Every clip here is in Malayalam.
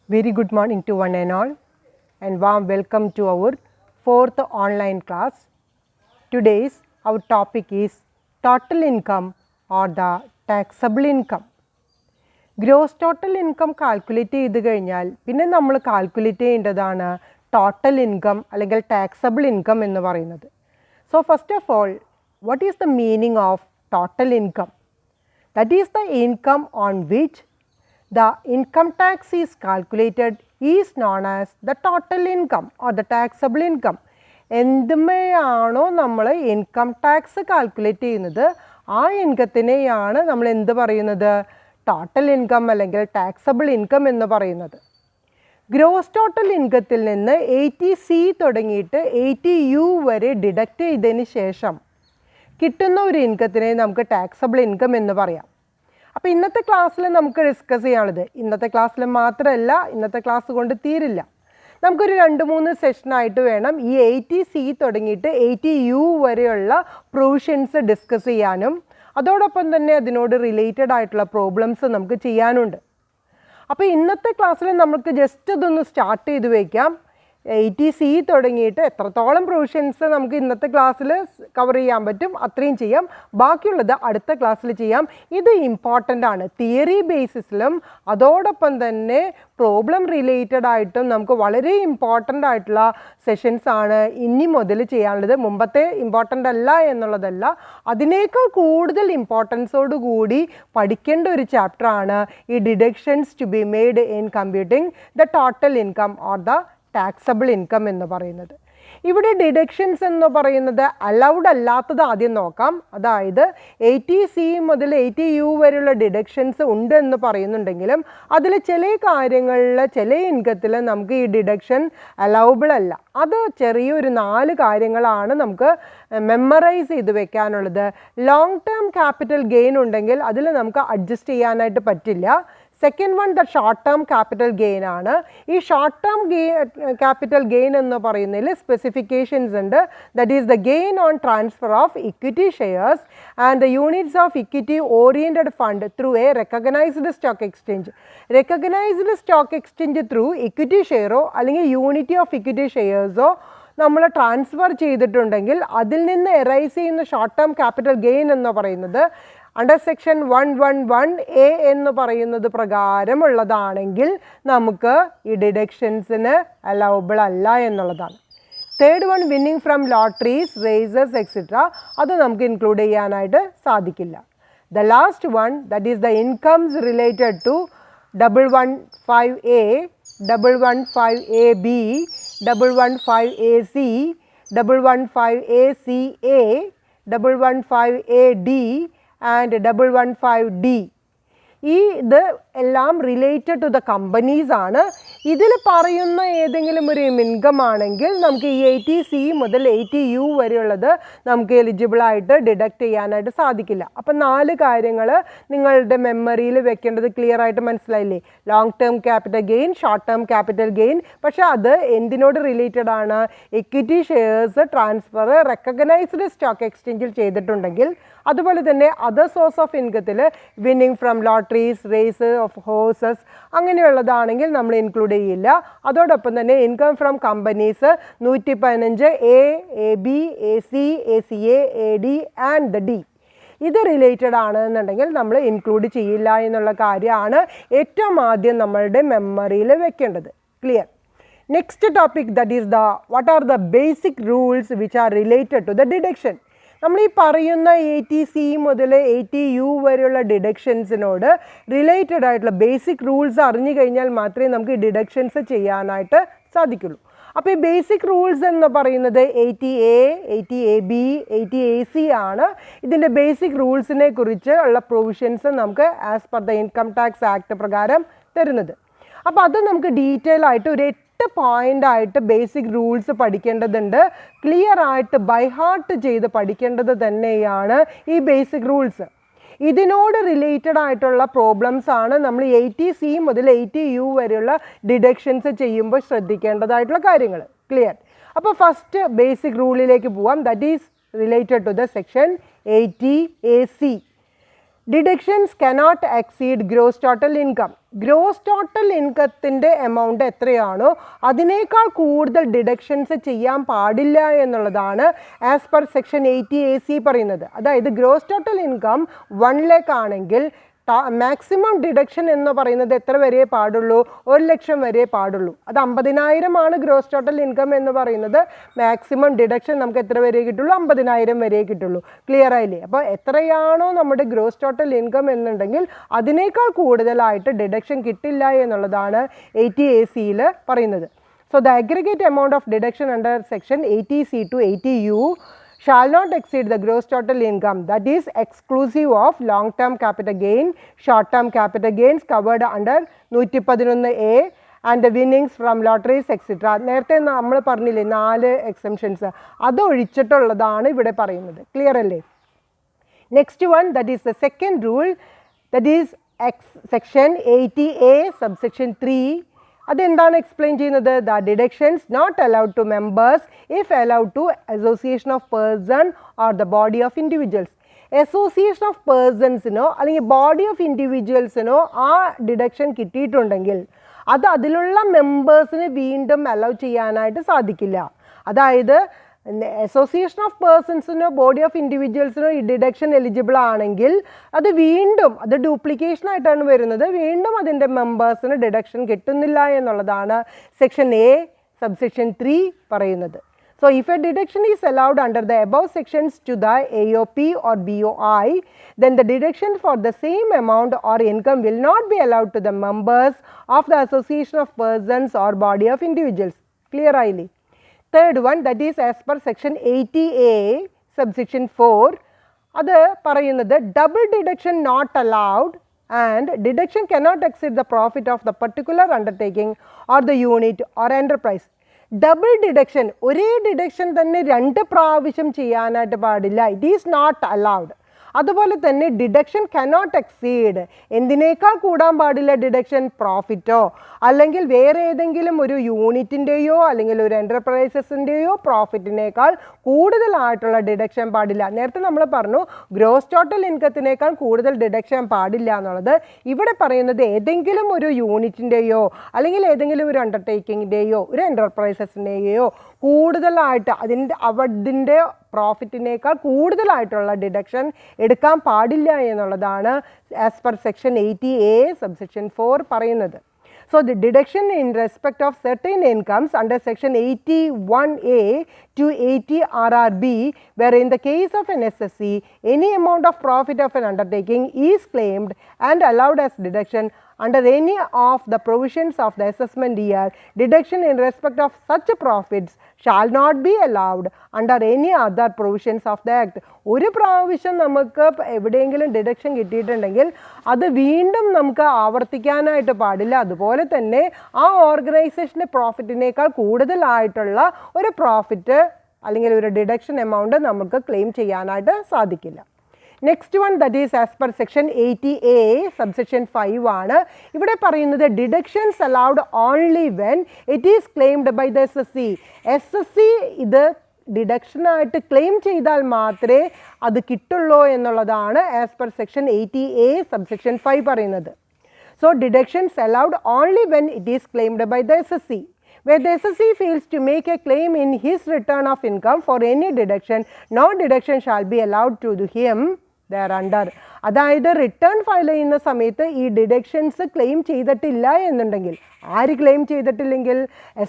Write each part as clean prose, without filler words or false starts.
Very good morning to one and all, and warm welcome to our fourth online class. Today's our topic is total income or the taxable income. Gross total income calculate ചെയ്ത് കഴിഞ്ഞാൽ പിന്നെ നമ്മൾ കാൽക്കുലേറ്റ് ചെയ്യേണ്ടതാണ് ടോട്ടൽ ഇൻകം അല്ലെങ്കിൽ ടാക്സബിൾ ഇൻകം എന്ന് പറയുന്നത്. So first of all, what is the meaning of total income? That is the income on which the income tax is calculated is known as the total income or the taxable income. എന്തുമേയാണോ നമ്മൾ ഇൻകം ടാക്സ് കാൽക്കുലേറ്റ് ചെയ്യുന്നത് ആ ഇൻകത്തിനെയാണ് നമ്മൾ എന്ത് പറയുന്നത്, ടോട്ടൽ ഇൻകം അല്ലെങ്കിൽ ടാക്സബിൾ ഇൻകം എന്ന് പറയുന്നത്. ഗ്രോസ് ടോട്ടൽ ഇൻകത്തിൽ നിന്ന് 80C തുടങ്ങിയിട്ട് 80U വരെ ഡിഡക്റ്റ് ചെയ്തതിന് ശേഷം കിട്ടുന്ന ഒരു ഇൻകത്തിനെ നമുക്ക് ടാക്സബിൾ ഇൻകം എന്ന് പറയാം. അപ്പോൾ ഇന്നത്തെ ക്ലാസ്സിൽ നമുക്ക് ഡിസ്കസ് ചെയ്യാനുള്ളത്, ഇന്നത്തെ ക്ലാസ്സിൽ മാത്രമല്ല, ഇന്നത്തെ ക്ലാസ് കൊണ്ട് തീരില്ല, നമുക്കൊരു 2-3 സെഷനായിട്ട് വേണം ഈ 80C തുടങ്ങിയിട്ട് 80U വരെയുള്ള പ്രൊവിഷൻസ് ഡിസ്കസ് ചെയ്യാനും അതോടൊപ്പം തന്നെ അതിനോട് റിലേറ്റഡ് ആയിട്ടുള്ള പ്രോബ്ലംസ് നമുക്ക് ചെയ്യാനുണ്ട്. അപ്പോൾ ഇന്നത്തെ ക്ലാസ്സിൽ നമുക്ക് ജസ്റ്റ് ഇതൊന്ന് സ്റ്റാർട്ട് ചെയ്ത് വയ്ക്കാം. 80C തുടങ്ങിയിട്ട് എത്രത്തോളം പ്രൊവിഷൻസ് നമുക്ക് ഇന്നത്തെ ക്ലാസ്സിൽ കവർ ചെയ്യാൻ പറ്റും അത്രയും ചെയ്യാം, ബാക്കിയുള്ളത് അടുത്ത ക്ലാസ്സിൽ ചെയ്യാം. ഇത് ഇമ്പോർട്ടൻ്റ് ആണ്, തിയറി ബേസിസിലും അതോടൊപ്പം തന്നെ പ്രോബ്ലം റിലേറ്റഡ് ആയിട്ടും നമുക്ക് വളരെ ഇമ്പോർട്ടൻ്റ് ആയിട്ടുള്ള സെഷൻസ് ആണ് ഇനി മുതൽ ചെയ്യാനുള്ളത്. മുമ്പത്തെ ഇമ്പോർട്ടൻ്റ് അല്ല എന്നുള്ളതല്ല, അതിനേക്കാൾ കൂടുതൽ ഇമ്പോർട്ടൻസോട് കൂടി പഠിക്കേണ്ട ഒരു ചാപ്റ്ററാണ് ഈ deductions to be made in computing the total income or the taxable income എന്ന് പറയുന്നത്. ഇവിടെ ഡിഡക്ഷൻസ് എന്ന് പറയുന്നത് അലൗഡ് അല്ലാത്തത് ആദ്യം നോക്കാം. അതായത് 80C മുതൽ 80U വരെയുള്ള ഡിഡക്ഷൻസ് ഉണ്ട് എന്ന് പറയുന്നുണ്ടെങ്കിലും അതിൽ ചില കാര്യങ്ങളിൽ ചില ഇൻകത്തിൽ നമുക്ക് ഈ ഡിഡക്ഷൻ അലൗബിൾ അല്ല. അത് ചെറിയൊരു 4 കാര്യങ്ങളാണ് നമുക്ക് മെമ്മറൈസ് ചെയ്ത് വെക്കാനുള്ളത്. ലോങ് ടേം ക്യാപിറ്റൽ ഗെയിൻ ഉണ്ടെങ്കിൽ അതിൽ നമുക്ക് അഡ്ജസ്റ്റ് ചെയ്യാനായിട്ട് പറ്റില്ല. Second one the short term capital gain ആണ്. ഈ ഷോർട്ട് ടേം ക്യാപിറ്റൽ ഗെയിൻ എന്ന് പറയുന്നതിൽ സ്പെസിഫിക്കേഷൻസ് ഉണ്ട്. That is the gain on transfer of equity shares and the units of equity oriented fund through a recognised stock exchange. Recognised stock exchange through equity ഷെയറോ അല്ലെങ്കിൽ യൂണിറ്റി ഓഫ് ഇക്വിറ്റി ഷെയർസോ നമ്മൾ ട്രാൻസ്ഫർ ചെയ്തിട്ടുണ്ടെങ്കിൽ അതിൽ നിന്ന് എറൈസ് ചെയ്യുന്ന ഷോർട്ട് ടേം ക്യാപിറ്റൽ ഗെയിൻ എന്ന് പറയുന്നത് അണ്ടർ സെക്ഷൻ 111A എന്ന് പറയുന്നത് പ്രകാരമുള്ളതാണെങ്കിൽ നമുക്ക് ഈ ഡിഡക്ഷൻസിന് അലൗബിൾ അല്ല എന്നുള്ളതാണ്. Third one winning from lotteries, races etcetera, അത് നമുക്ക് ഇൻക്ലൂഡ് ചെയ്യാനായിട്ട് സാധിക്കില്ല. The last one that is the incomes related to 115A, 115AB, 115AC, 115ACA, 115AD and 115D. ഇത് എല്ലാം റിലേറ്റഡ് ടു ദ കമ്പനീസ് ആണ്. ഇതിൽ പറയുന്ന ഏതെങ്കിലും ഒരു ഇൻകം ആണെങ്കിൽ നമുക്ക് ഈ 80C മുതൽ 80U വരെയുള്ളത് നമുക്ക് എലിജിബിളായിട്ട് ഡിഡക്റ്റ് ചെയ്യാനായിട്ട് സാധിക്കില്ല. അപ്പം 4 കാര്യങ്ങൾ നിങ്ങളുടെ മെമ്മറിയിൽ വെക്കേണ്ടത് ക്ലിയർ ആയിട്ട് മനസ്സിലായില്ലേ? Long term capital gain, short term capital gain, പക്ഷേ അത് എന്തിനോട് റിലേറ്റഡ് ആണ്? Equity shares transfer recognised stock എക്സ്ചേഞ്ചിൽ ചെയ്തിട്ടുണ്ടെങ്കിൽ, അതുപോലെ തന്നെ അതർ സോഴ്സ് ഓഫ് ഇൻകത്തിൽ winning from lotteries, race of horses അങ്ങനെയുള്ളതാണെങ്കിൽ നമ്മൾ ഇൻക്ലൂഡ് ചെയ്യില്ല. അതോടൊപ്പം തന്നെ income from companies 115A, AB, AC, ACA, AD and D ഇത് റിലേറ്റഡ് ആണെന്നുണ്ടെങ്കിൽ നമ്മൾ ഇൻക്ലൂഡ് ചെയ്യില്ല എന്നുള്ള കാര്യമാണ് ഏറ്റവും ആദ്യം നമ്മളുടെ മെമ്മറിയിൽ വെക്കേണ്ടത്. Clear? Next topic that is what are the basic rules which are related to the deduction. നമ്മൾ ഈ പറയുന്ന 80C മുതൽ 80U വരെയുള്ള ഡിഡക്ഷൻസിനോട് റിലേറ്റഡ് ആയിട്ടുള്ള ബേസിക് റൂൾസ് അറിഞ്ഞു കഴിഞ്ഞാൽ മാത്രമേ നമുക്ക് ഡിഡക്ഷൻസ് ചെയ്യാനായിട്ട് സാധിക്കുള്ളൂ. അപ്പോൾ ഈ ബേസിക് റൂൾസ് എന്ന് പറയുന്നത് 80A, 80AB, 80AC ആണ്. ഇതിൻ്റെ ബേസിക് റൂൾസിനെ കുറിച്ച് ഉള്ള പ്രൊവിഷൻസ് നമുക്ക് as per the income tax act പ്രകാരം തരുന്നത്. അപ്പോൾ അത് നമുക്ക് ഡീറ്റെയിൽ ആയിട്ട് ഒരു 8 പോയിൻ്റായിട്ട് ബേസിക് റൂൾസ് പഠിക്കേണ്ടതുണ്ട്. ക്ലിയർ ആയിട്ട് ബൈ ഹാർട്ട് ചെയ്ത് പഠിക്കേണ്ടത് തന്നെയാണ് ഈ ബേസിക് റൂൾസ്. ഇതിനോട് റിലേറ്റഡ് ആയിട്ടുള്ള പ്രോബ്ലംസ് ആണ് നമ്മൾ 80C മുതൽ 80U വരെയുള്ള ഡിഡക്ഷൻസ് ചെയ്യുമ്പോൾ ശ്രദ്ധിക്കേണ്ടതായിട്ടുള്ള കാര്യങ്ങൾ. ക്ലിയർ? അപ്പോൾ ഫസ്റ്റ് ബേസിക് റൂളിലേക്ക് പോവാം. That is related to the section 80AC. Deductions cannot exceed gross total income. Gross total ഇൻകത്തിൻ്റെ എമൗണ്ട് എത്രയാണോ അതിനേക്കാൾ കൂടുതൽ ഡിഡക്ഷൻസ് ചെയ്യാൻ പാടില്ല എന്നുള്ളതാണ് ആസ് പെർ സെക്ഷൻ 80AC പറയുന്നത്. അതായത് ഗ്രോസ് ടോട്ടൽ ഇൻകം 1 lakh ആണെങ്കിൽ മാക്സിമം ഡിഡക്ഷൻ എന്ന് പറയുന്നത് എത്ര വരെ പാടുള്ളൂ? 1 ലക്ഷം വരെ പാടുള്ളൂ. അത് 50,000 ആണ് ഗ്രോസ് ടോട്ടൽ ഇൻകം എന്ന് പറയുന്നത്. മാക്സിമം ഡിഡക്ഷൻ നമുക്ക് എത്ര വരെ കിട്ടുള്ളൂ? 50,000 വരെ കിട്ടുള്ളൂ. ക്ലിയർ ആയില്ലേ? അപ്പോൾ എത്രയാണോ നമ്മുടെ ഗ്രോസ് ടോട്ടൽ ഇൻകം എന്നുണ്ടെങ്കിൽ അതിനേക്കാൾ കൂടുതലായിട്ട് ഡിഡക്ഷൻ കിട്ടില്ല എന്നുള്ളതാണ് 80AC പറയുന്നത്. So the aggregate amount of deduction under section 80C to 80U shall not exceed the gross total income, that is exclusive of long term capital gain, short term capital gains covered under 111A and the winnings from lotteries etc. നേരത്തെ നമ്മൾ പറഞ്ഞില്ലേ 4 എക്സംഷൻസ്, അത് ഒഴിച്ചിട്ടുള്ളതാണ് ഇവിടെ പറയുന്നത്. ക്ലിയർ അല്ലേ? Next one, that is the second rule, that is section 80A subsection 3. അതെന്താണ് എക്സ്പ്ലെയിൻ ചെയ്യുന്നത്? The deductions not allowed to members if allowed to association of person or the body of individuals. Association of പേഴ്സൺസിനോ അല്ലെങ്കിൽ ബോഡി ഓഫ് ഇൻഡിവിജ്വൽസിനോ ആ ഡിഡക്ഷൻ കിട്ടിയിട്ടുണ്ടെങ്കിൽ അത് അതിലുള്ള മെമ്പേഴ്സിന് വീണ്ടും അലൗ ചെയ്യാനായിട്ട് സാധിക്കില്ല. അതായത് അസോസിയേഷൻ ഓഫ് പേഴ്സൺസിനോ ബോഡി ഓഫ് ഇൻഡിവിജ്വൽസിനോ ഈ ഡിഡക്ഷൻ എലിജിബിൾ ആണെങ്കിൽ അത് വീണ്ടും അത് ഡ്യൂപ്ലിക്കേഷൻ ആയിട്ടാണ് വരുന്നത്. വീണ്ടും അതിൻ്റെ മെമ്പേഴ്സിന് ഡിഡക്ഷൻ കിട്ടുന്നില്ല എന്നുള്ളതാണ് സെക്ഷൻ A subsection 3 പറയുന്നത്. So if a deduction is allowed under the above sections to the AOP or BOI, then the deduction for the same amount or income will not be allowed to the members of the association of persons or body of individuals. Clear ആയില്ലേ? Third one, that is as per section 80A subsection 4, അത് പറയുന്നത് double deduction not allowed and deduction cannot exceed the profit of the particular undertaking or the unit or enterprise. Double deduction, ഒരേ ഡിഡക്ഷൻ തന്നെ 2 പ്രാവശ്യം ചെയ്യാനായിട്ട് പാടില്ല. It is not allowed. അതുപോലെ തന്നെ ഡിഡക്ഷൻ കനോട്ട് എക്സീഡ്, എന്തിനേക്കാൾ കൂടാൻ പാടില്ല ഡിഡക്ഷൻ? പ്രോഫിറ്റോ അല്ലെങ്കിൽ വേറെ ഏതെങ്കിലും ഒരു യൂണിറ്റിൻ്റെയോ അല്ലെങ്കിൽ ഒരു എൻ്റർപ്രൈസസിൻ്റെയോ പ്രോഫിറ്റിനേക്കാൾ കൂടുതലായിട്ടുള്ള ഡിഡക്ഷൻ പാടില്ല. നേരത്തെ നമ്മൾ പറഞ്ഞു ഗ്രോസ് ടോട്ടൽ ഇൻകത്തിനേക്കാൾ കൂടുതൽ ഡിഡക്ഷൻ പാടില്ല എന്നുള്ളത്. ഇവിടെ പറയുന്നത് ഏതെങ്കിലും ഒരു യൂണിറ്റിൻ്റെയോ അല്ലെങ്കിൽ ഏതെങ്കിലും ഒരു അണ്ടർടേക്കിങ്ങിൻ്റെയോ ഒരു എൻ്റർപ്രൈസസിൻ്റെയോ കൂടുതലായിട്ട് അതിൻ്റെ പ്രോഫിറ്റിനേക്കാൾ കൂടുതലായിട്ടുള്ള ഡിഡക്ഷൻ എടുക്കാൻ പാടില്ല എന്നുള്ളതാണ് as per section 80A subsection 4 പറയുന്നത്. So the deduction in respect of certain incomes under section 81A to 80 RRB, where in the case of an SSC, any amount of profit of an undertaking is claimed and allowed as deduction under any of the provisions of the assessment year, deduction in respect of such profits shall not be allowed under any other provisions of the act. ഒരു പ്രാവശ്യം നമുക്ക് എവിടെയെങ്കിലും ഡിഡക്ഷൻ കിട്ടിയിട്ടുണ്ടെങ്കിൽ അത് വീണ്ടും നമുക്ക് ആവർത്തിക്കാനായിട്ട് പാടില്ല. അതുപോലെ തന്നെ ആ ഓർഗനൈസേഷൻ്റെ പ്രോഫിറ്റിനേക്കാൾ കൂടുതലായിട്ടുള്ള ഒരു പ്രോഫിറ്റ് അല്ലെങ്കിൽ ഒരു ഡിഡക്ഷൻ എമൗണ്ട് നമുക്ക് ക്ലെയിം ചെയ്യാനായിട്ട് സാധിക്കില്ല. Next one, that is as per section 80A subsection 5 ആണ്. ഇവിടെ പറയുന്നത് deductions allowed only when it is claimed by the SSC. SSC ഇത് ഡിഡക്ഷനായിട്ട് ക്ലെയിം ചെയ്താൽ മാത്രമേ അത് കിട്ടുള്ളൂ എന്നുള്ളതാണ് as per section 80A subsection 5 പറയുന്നത്. So deductions allowed only when it is claimed by the SSC. Where the SSC fails to make a claim in his return of income for any deduction, no deduction shall be allowed to him thereafter. അതായത് റിട്ടേൺ ഫയൽ ചെയ്യുന്ന സമയത്ത് ഈ ഡിഡക്ഷൻസ് ക്ലെയിം ചെയ്തിട്ടില്ല എന്നുണ്ടെങ്കിൽ, ആര് ക്ലെയിം ചെയ്തിട്ടില്ലെങ്കിൽ,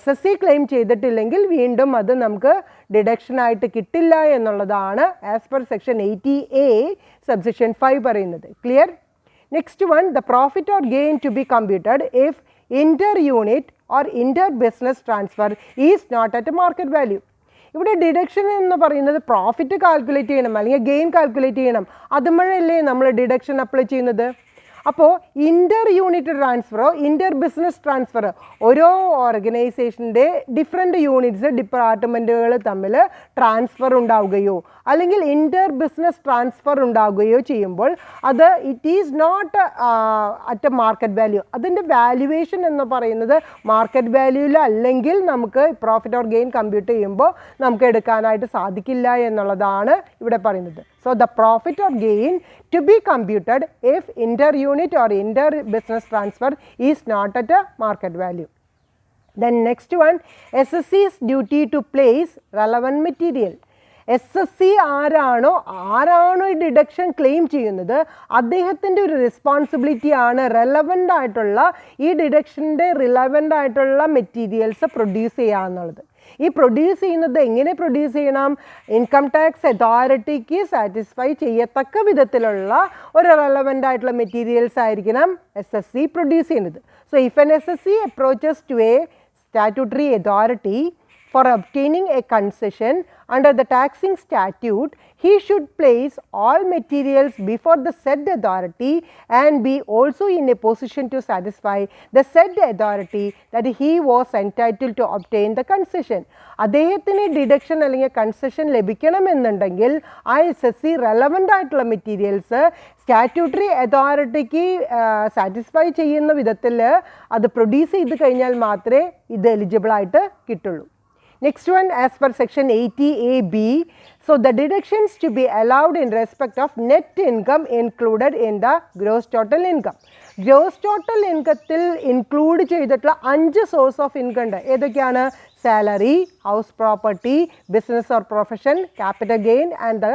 SSC ക്ലെയിം ചെയ്തിട്ടില്ലെങ്കിൽ വീണ്ടും അത് നമുക്ക് ഡിഡക്ഷനായിട്ട് കിട്ടില്ല എന്നുള്ളതാണ് as per section 80A subsection 5 പറയുന്നത്. Clear? Next one, the profit or gain to be computed if inter unit or inter business transfer is not at market value. ഇവിടെ ഡിഡക്ഷൻ എന്ന് പറയുന്നത് പ്രോഫിറ്റ് കാൽക്കുലേറ്റ് ചെയ്യണം അല്ലെങ്കിൽ ഗെയിൻ കാൽക്കുലേറ്റ് ചെയ്യണം. അതുമഴയല്ലേ നമ്മൾ ഡിഡക്ഷൻ അപ്ലൈ ചെയ്യുന്നത്. അപ്പോൾ ഇൻ്റർ യൂണിറ്റ് ട്രാൻസ്ഫറോ ഇൻ്റർ ബിസിനസ് ട്രാൻസ്ഫർ, ഓരോ ഓർഗനൈസേഷൻ്റെ ഡിഫറെൻറ്റ് യൂണിറ്റ്സ് ഡിപ്പാർട്ട്മെൻറ്റുകൾ തമ്മിൽ ട്രാൻസ്ഫർ ഉണ്ടാവുകയോ അല്ലെങ്കിൽ ഇൻ്റർ ബിസിനസ് ട്രാൻസ്ഫർ ഉണ്ടാകുകയോ ചെയ്യുമ്പോൾ അത് it is not at market value. അതിൻ്റെ വാല്യുവേഷൻ എന്ന് പറയുന്നത് മാർക്കറ്റ് വാല്യൂവിൽ അല്ലെങ്കിൽ നമുക്ക് പ്രോഫിറ്റ് ഓർ ഗെയിൻ കമ്പ്യൂട്ട് ചെയ്യുമ്പോൾ നമുക്ക് എടുക്കാനായിട്ട് സാധിക്കില്ല എന്നുള്ളതാണ് ഇവിടെ പറയുന്നത്. So the profit or gain to be computed if inter unit or inter business transfer is not at a market value. Then next one, SSC's duty to place relevant material. SSC ആരാണോ ഈ ഡിഡക്ഷൻ ക്ലെയിം ചെയ്യുന്നത് അദ്ദേഹത്തിൻ്റെ ഒരു റെസ്പോൺസിബിലിറ്റി ആണ് റെലവൻ്റ് ആയിട്ടുള്ള ഈ ഡിഡക്ഷൻ്റെ റിലവൻ്റ് ആയിട്ടുള്ള മെറ്റീരിയൽസ് പ്രൊഡ്യൂസ് ചെയ്യുക എന്നുള്ളത്. ഈ പ്രൊഡ്യൂസ് ചെയ്യുന്നത് എങ്ങനെ പ്രൊഡ്യൂസ് ചെയ്യണം? ഇൻകം ടാക്സ് അതോറിറ്റിക്ക് സാറ്റിസ്ഫൈ ചെയ്യത്തക്ക വിധത്തിലുള്ള ഒരു റെലവൻ്റ് ആയിട്ടുള്ള മെറ്റീരിയൽസ് ആയിരിക്കണം SSC പ്രൊഡ്യൂസ് ചെയ്യുന്നത്. So if an SSC approaches to a statutory authority for obtaining a concession under the taxing statute, he should place all materials before the said authority and be also in a position to satisfy the said authority that he was entitled to obtain the concession. അദ്ദേഹത്തിന് ഡിഡക്ഷൻ അല്ലെങ്കിൽ കൺസെഷൻ ലഭിക്കണമെന്നുണ്ടെങ്കിൽ ആ SSC റെലവൻ്റ് ആയിട്ടുള്ള മെറ്റീരിയൽസ് സ്റ്റാറ്റ്യൂട്ടറി അതോറിറ്റിക്ക് സാറ്റിസ്ഫൈ ചെയ്യുന്ന വിധത്തിൽ അത് പ്രൊഡ്യൂസ് ചെയ്ത് കഴിഞ്ഞാൽ മാത്രമേ ഇത് എലിജിബിൾ ആയിട്ട് കിട്ടുള്ളൂ. Next one, as per section 80AB, so the deductions to be allowed in respect of net income included in the gross total income. Gross total income include ചെയ്തിട്ടുള്ള 5 സോഴ്സ് ഓഫ് ഇൻകം ഉണ്ട്. ഏതൊക്കെയാണ്? Salary, house property, business or profession, capital gain and the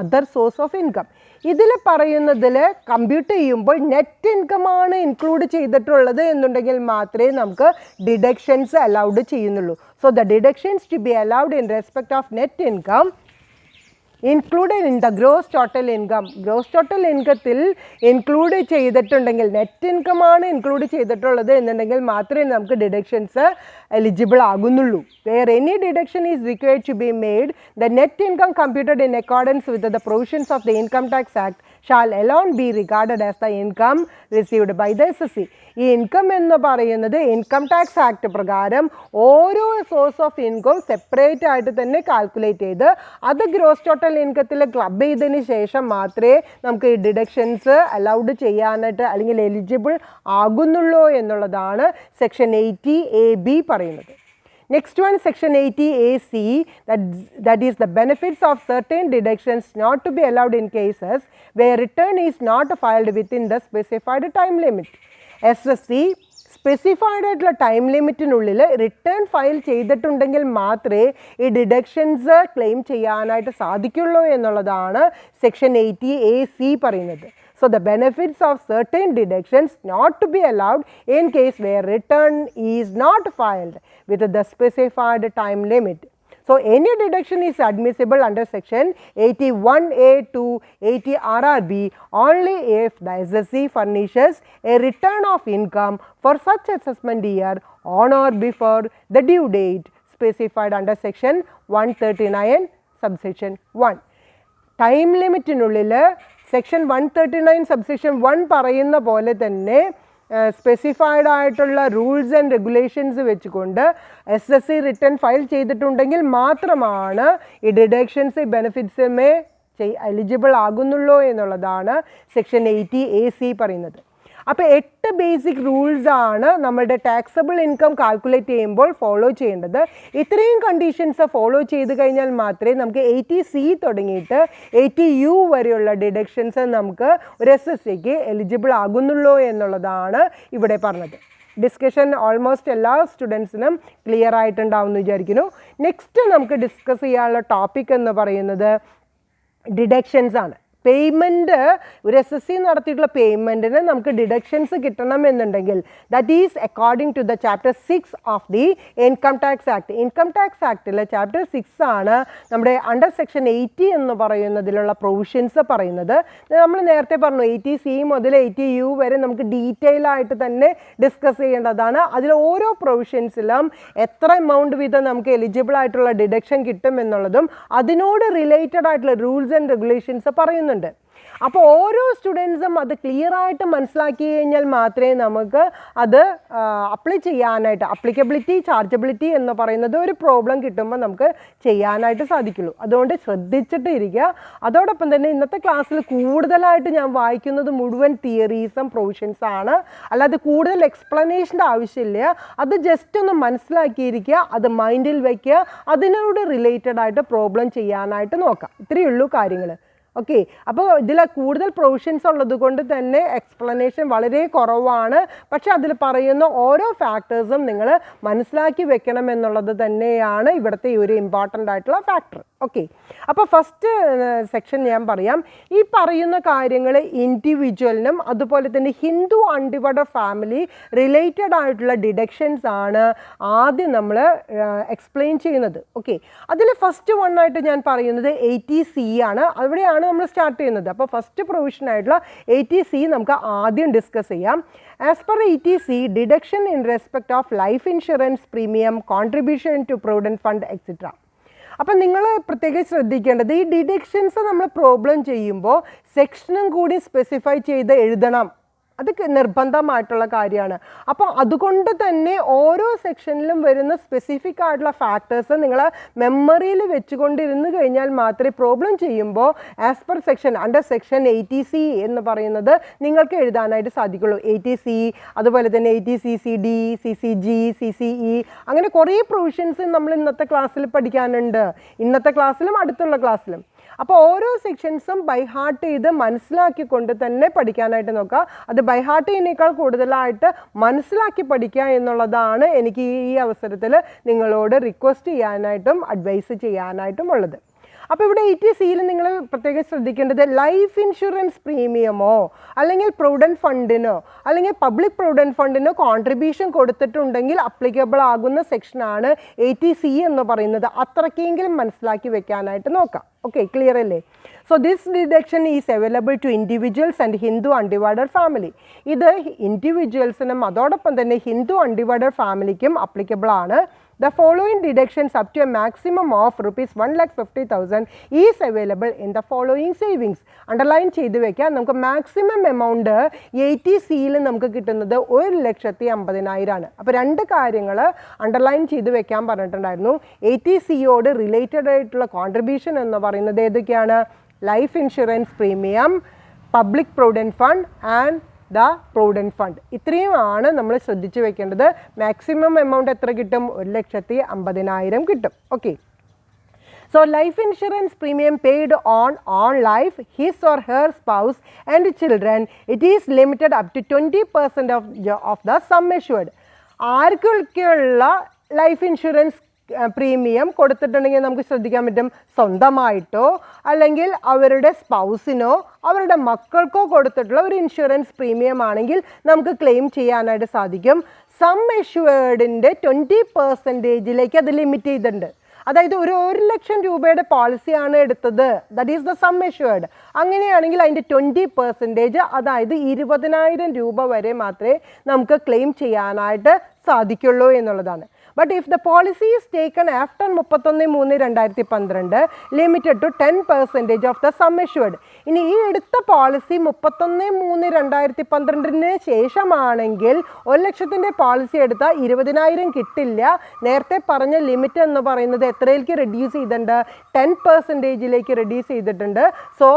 other source of income. ഇതിൽ പറയുന്നതിൽ കമ്പ്യൂട്ട് ചെയ്യുമ്പോൾ നെറ്റ് ഇൻകമാണ് ഇൻക്ലൂഡ് ചെയ്തിട്ടുള്ളത് എന്നുണ്ടെങ്കിൽ മാത്രമേ നമുക്ക് ഡിഡക്ഷൻസ് അലൗഡ് ചെയ്യുന്നുള്ളൂ. So the deductions to be allowed in respect of net income included in the gross total income. Gross total ഇൻകത്തിൽ ഇൻക്ലൂഡ് ചെയ്തിട്ടുണ്ടെങ്കിൽ നെറ്റ് ഇൻകമാണ് ഇൻക്ലൂഡ് ചെയ്തിട്ടുള്ളത് എന്നുണ്ടെങ്കിൽ മാത്രമേ നമുക്ക് ഡിഡക്ഷൻസ് എലിജിബിൾ ആകുന്നുള്ളൂ. Where any deduction is required to be made the net income computed in accordance with the provisions of the income tax act shall alone be regarded as the income received by the SSC. ഈ ഇൻകം എന്ന് പറയുന്നത് ഇൻകം ടാക്സ് ആക്ട് പ്രകാരം ഓരോ സോഴ്സ് ഓഫ് ഇൻകം സെപ്പറേറ്റ് ആയിട്ട് തന്നെ കാൽക്കുലേറ്റ് ചെയ്ത് അത് ഗ്രോസ് ടോട്ടൽ ഇൻകത്തിൽ ക്ലബ് ചെയ്തതിന് ശേഷം മാത്രമേ നമുക്ക് ഈ ഡിഡക്ഷൻസ് അലൗഡ് ചെയ്യാനായിട്ട് അല്ലെങ്കിൽ എലിജിബിൾ ആകുന്നുള്ളൂ എന്നുള്ളതാണ് സെക്ഷൻ 80AB പറയുന്നത്. Next one, section 80AC, that is the benefits of certain deductions not to be allowed in cases where return is not filed within the specified time limit. SSC specified ആയിട്ടുള്ള ടൈം ലിമിറ്റിനുള്ളിൽ റിട്ടേൺ ഫയൽ ചെയ്തിട്ടുണ്ടെങ്കിൽ മാത്രമേ ഈ ഡിഡക്ഷൻസ് ക്ലെയിം ചെയ്യാനായിട്ട് സാധിക്കുള്ളൂ എന്നുള്ളതാണ് സെക്ഷൻ 80AC പറയുന്നത്. So the benefits of certain deductions not to be allowed in case where return is not filed with the specified time limit. So any deduction is admissible under section 81A to 80 RRB only if the SSC furnishes a return of income for such assessment year on or before the due date specified under section 139 subsection 1. Time ലിമിറ്റിനുള്ളിൽ സെക്ഷൻ 139 സബ്സെക്ഷൻ 1 പറയുന്ന പോലെ തന്നെ സ്പെസിഫൈഡ് ആയിട്ടുള്ള റൂൾസ് ആൻഡ് റെഗുലേഷൻസ് വെച്ചുകൊണ്ട് SSC റിട്ടേൺ ഫയൽ ചെയ്തിട്ടുണ്ടെങ്കിൽ മാത്രമാണ് ഈ ഡിഡക്ഷൻസ് ബെനിഫിറ്റ്സുമേ എലിജിബിൾ ആകുന്നുള്ളൂ എന്നുള്ളതാണ് സെക്ഷൻ 80AC പറയുന്നത്. അപ്പോൾ 8 ബേസിക് റൂൾസ് ആണ് നമ്മളുടെ ടാക്സബിൾ ഇൻകം കാൽക്കുലേറ്റ് ചെയ്യുമ്പോൾ ഫോളോ ചെയ്യേണ്ടത്. ഇത്രയും കണ്ടീഷൻസ് ഫോളോ ചെയ്ത് കഴിഞ്ഞാൽ മാത്രമേ നമുക്ക് 80C തുടങ്ങിയിട്ട് 80U വരെയുള്ള ഡിഡക്ഷൻസ് നമുക്ക് ഒരു SSCക്ക് എലിജിബിൾ ആകുന്നുള്ളൂ എന്നുള്ളതാണ് ഇവിടെ പറഞ്ഞത്. ഡിസ്കഷൻ ഓൾമോസ്റ്റ് എല്ലാ സ്റ്റുഡൻസിനും ക്ലിയർ ആയിട്ടുണ്ടാവും എന്ന് വിചാരിക്കുന്നു. നെക്സ്റ്റ് നമുക്ക് ഡിസ്കസ് ചെയ്യാനുള്ള ടോപ്പിക് എന്ന് പറയുന്നത് ഡിഡക്ഷൻസ് ആണ്. പേയ്മെൻറ്റ് ഒരു SSC നടത്തിയിട്ടുള്ള പേയ്മെൻറ്റിന് നമുക്ക് ഡിഡക്ഷൻസ് കിട്ടണമെന്നുണ്ടെങ്കിൽ that is according to the chapter 6 of the income tax act. Income tax ആക്ടിൽ ചാപ്റ്റർ 6 ആണ് നമ്മുടെ അണ്ടർ സെക്ഷൻ 80 എന്ന് പറയുന്നതിലുള്ള പ്രൊവിഷൻസ് പറയുന്നത്. നമ്മൾ നേരത്തെ പറഞ്ഞു 80C മുതൽ 80U വരെ നമുക്ക് ഡീറ്റെയിൽ ആയിട്ട് തന്നെ ഡിസ്കസ് ചെയ്യേണ്ടതാണ്. അതിൽ ഓരോ പ്രൊവിഷൻസിലും എത്ര എമൗണ്ട് വീതം നമുക്ക് എലിജിബിൾ ആയിട്ടുള്ള ഡിഡക്ഷൻ കിട്ടും എന്നുള്ളതും അതിനോട് റിലേറ്റഡ് ആയിട്ടുള്ള റൂൾസ് ആൻഡ് റെഗുലേഷൻസ് പറയുന്നുണ്ട്. അപ്പോൾ ഓരോ സ്റ്റുഡൻസും അത് ക്ലിയർ ആയിട്ട് മനസ്സിലാക്കി കഴിഞ്ഞാൽ മാത്രമേ നമുക്ക് അത് അപ്ലൈ ചെയ്യാനായിട്ട്, അപ്ലിക്കബിലിറ്റി ചാർജബിലിറ്റി എന്ന് പറയുന്നത് ഒരു പ്രോബ്ലം കിട്ടുമ്പോൾ നമുക്ക് ചെയ്യാനായിട്ട് സാധിക്കുള്ളൂ. അതുകൊണ്ട് ശ്രദ്ധിച്ചിട്ട് ഇരിക്കുക. അതോടൊപ്പം തന്നെ ഇന്നത്തെ ക്ലാസ്സിൽ കൂടുതലായിട്ട് ഞാൻ വായിക്കുന്നത് മുഴുവൻ തിയറീസും പ്രൊവിഷൻസ് ആണ്. അല്ലാതെ കൂടുതൽ എക്സ്പ്ലനേഷൻ്റെ ആവശ്യമില്ല. അത് ജസ്റ്റ് ഒന്ന് മനസ്സിലാക്കിയിരിക്കുക, അത് മൈൻഡിൽ വയ്ക്കുക, അതിനോട് റിലേറ്റഡ് ആയിട്ട് പ്രോബ്ലം ചെയ്യാനായിട്ട് നോക്കാം. ഇത്രയേ ഉള്ളൂ കാര്യങ്ങൾ. ഓക്കെ, അപ്പോൾ ഇതിൽ കൂടുതൽ പ്രൊവിഷൻസ് ഉള്ളത് കൊണ്ട് തന്നെ എക്സ്പ്ലനേഷൻ വളരെ കുറവാണ്. പക്ഷെ അതിൽ പറയുന്ന ഓരോ ഫാക്ടേഴ്സും നിങ്ങൾ മനസ്സിലാക്കി വെക്കണം എന്നുള്ളത് തന്നെയാണ് ഇവിടുത്തെ ഒരു ഇമ്പോർട്ടൻ്റ് ആയിട്ടുള്ള ഫാക്ടർ. ഓക്കെ, അപ്പോൾ ഫസ്റ്റ് സെക്ഷൻ ഞാൻ പറയാം. ഈ പറയുന്ന കാര്യങ്ങൾ ഇൻഡിവിജ്വലിനും അതുപോലെ തന്നെ ഹിന്ദു അൺഡിവൈഡഡ് ഫാമിലി റിലേറ്റഡ് ആയിട്ടുള്ള ഡിഡക്ഷൻസ് ആണ് ആദ്യം നമ്മൾ എക്സ്പ്ലെയിൻ ചെയ്യുന്നത്. ഓക്കെ, അതിൽ ഫസ്റ്റ് ആയിട്ട് ഞാൻ പറയുന്നത് 80C ആണ്. അവിടെയാണ് നമ്മൾ സ്റ്റാർട്ട് ചെയ്യുന്നത്. അപ്പോൾ ഫസ്റ്റ് പ്രൊവിഷൻ ആയിട്ടുള്ള 80C നമുക്ക് ആദ്യം ഡിസ്കസ് ചെയ്യാം. As per 80C, deduction in respect of life insurance premium, contribution to provident fund etcetera. അപ്പം നിങ്ങൾ പ്രത്യേകം ശ്രദ്ധിക്കേണ്ടത്, ഈ ഡിഡക്ഷൻസ് നമ്മൾ പ്രോബ്ലം ചെയ്യുമ്പോൾ സെക്ഷനും കൂടി സ്പെസിഫൈ ചെയ്ത് എഴുതണം. അത് നിർബന്ധമായിട്ടുള്ള കാര്യമാണ്. അപ്പോൾ അതുകൊണ്ട് തന്നെ ഓരോ സെക്ഷനിലും വരുന്ന സ്പെസിഫിക് ആയിട്ടുള്ള ഫാക്ടേഴ്സ് നിങ്ങൾ മെമ്മറിയിൽ വെച്ചുകൊണ്ടിരുന്ന് കഴിഞ്ഞാൽ മാത്രമേ പ്രോബ്ലം ചെയ്യുമ്പോൾ as per section under section 80C എന്ന് പറയുന്നത് നിങ്ങൾക്ക് എഴുതാനായിട്ട് സാധിക്കുള്ളൂ. 80C, അതുപോലെ തന്നെ 80CCD, CCG, CCE, അങ്ങനെ കുറേ പ്രൊവിഷൻസ് നമ്മൾ ഇന്നത്തെ ക്ലാസ്സിൽ പഠിക്കാനുണ്ട്. ഇന്നത്തെ ക്ലാസ്സിലും അടുത്തുള്ള ക്ലാസ്സിലും. അപ്പോൾ ഓരോ സെക്ഷൻസും ബൈ ഹാർട്ട് ചെയ്ത് മനസ്സിലാക്കിക്കൊണ്ട് തന്നെ പഠിക്കാനായിട്ട് നോക്കുക. അത് ബൈ ഹാർട്ട് ചെയ്യുന്നതിനേക്കാൾ കൂടുതലായിട്ട് മനസ്സിലാക്കി പഠിക്കുക എന്നുള്ളതാണ് എനിക്ക് ഈ അവസരത്തിൽ നിങ്ങളോട് റിക്വസ്റ്റ് ചെയ്യാനായിട്ടും അഡ്വൈസ് ചെയ്യാനായിട്ടും ഉള്ളത്. അപ്പോൾ ഇവിടെ 80Cയിൽ നിങ്ങൾ പ്രത്യേകം ശ്രദ്ധിക്കേണ്ടത് ലൈഫ് ഇൻഷുറൻസ് പ്രീമിയമോ അല്ലെങ്കിൽ പ്രൊവിഡൻറ്റ് ഫണ്ടിനോ അല്ലെങ്കിൽ പബ്ലിക് പ്രൊവിഡൻറ്റ് ഫണ്ടിനോ കോൺട്രിബ്യൂഷൻ കൊടുത്തിട്ടുണ്ടെങ്കിൽ അപ്ലിക്കബിൾ ആകുന്ന സെക്ഷനാണ് 80C എന്ന് പറയുന്നത്. അത്രയ്ക്കെങ്കിലും മനസ്സിലാക്കി വെക്കാനായിട്ട് നോക്കാം. ഓക്കെ, ക്ലിയർ അല്ലേ? So this deduction is available to individuals and Hindu undivided family. ഇത് ഇൻഡിവിജ്വൽസിനും അതോടൊപ്പം തന്നെ ഹിന്ദു അൺഡിവൈഡഡ് ഫാമിലിക്കും അപ്ലിക്കബിൾ ആണ്. The following deductions up to a maximum of rupees 1,50,000 is available in the following savings. Underline ചെയ്ത് വെക്കാം. നമുക്ക് മാക്സിമം എമൗണ്ട് 80Cയിൽ നമുക്ക് കിട്ടുന്നത് 1,50,000 ആണ്. അപ്പോൾ രണ്ട് കാര്യങ്ങൾ അണ്ടർലൈൻ ചെയ്ത് വെക്കാൻ പറഞ്ഞിട്ടുണ്ടായിരുന്നു. 80Cയോട് റിലേറ്റഡ് ആയിട്ടുള്ള കോൺട്രിബ്യൂഷൻ എന്ന് പറയുന്നത് ഏതൊക്കെയാണ്? Life insurance premium, public provident fund and the provident fund. ഇത്രയുമാണ് നമ്മൾ ശ്രദ്ധിച്ചു വെക്കേണ്ടത്. മാക്സിമം എമൗണ്ട് എത്ര കിട്ടും? 1,50,000 കിട്ടും. Okay, so life insurance premium paid on life, his or her spouse and children, it is limited up to 20% of the sum assured. ആർക്കൊക്കെയുള്ള ലൈഫ് ഇൻഷുറൻസ് പ്രീമിയം കൊടുത്തിട്ടുണ്ടെങ്കിൽ നമുക്ക് ശ്രദ്ധിക്കാൻ പറ്റും. സ്വന്തമായിട്ടോ അല്ലെങ്കിൽ അവരുടെ സ്പൗസിനോ അവരുടെ മക്കൾക്കോ കൊടുത്തിട്ടുള്ള ഒരു ഇൻഷുറൻസ് പ്രീമിയം ആണെങ്കിൽ നമുക്ക് ക്ലെയിം ചെയ്യാനായിട്ട് സാധിക്കും. സം എഷ്വേർഡിൻ്റെ 20% അത് ലിമിറ്റ് ചെയ്തിട്ടുണ്ട്. അതായത് ഒരു 1,00,000 രൂപയുടെ പോളിസിയാണ് എടുത്തത്, ദാറ്റ് ഈസ് ദ സം എഷ്വേർഡ്. അങ്ങനെയാണെങ്കിൽ അതിൻ്റെ 20%, അതായത് 20,000 രൂപ വരെ മാത്രമേ നമുക്ക് ക്ലെയിം ചെയ്യാനായിട്ട് സാധിക്കുള്ളൂ എന്നുള്ളതാണ്. But if the policy is taken after 31/3/2012, limited to 10% of the sum assured. ഇനി ഈ എടുത്ത പോളിസി 31/3/2012 ശേഷമാണെങ്കിൽ 1,00,000 പോളിസി എടുത്താൽ 20,000 കിട്ടില്ല. നേരത്തെ പറഞ്ഞ ലിമിറ്റ് എന്ന് പറയുന്നത് എത്രയിലേക്ക് റെഡ്യൂസ് ചെയ്തിട്ടുണ്ട്? 10% റെഡ്യൂസ് ചെയ്തിട്ടുണ്ട്. സോ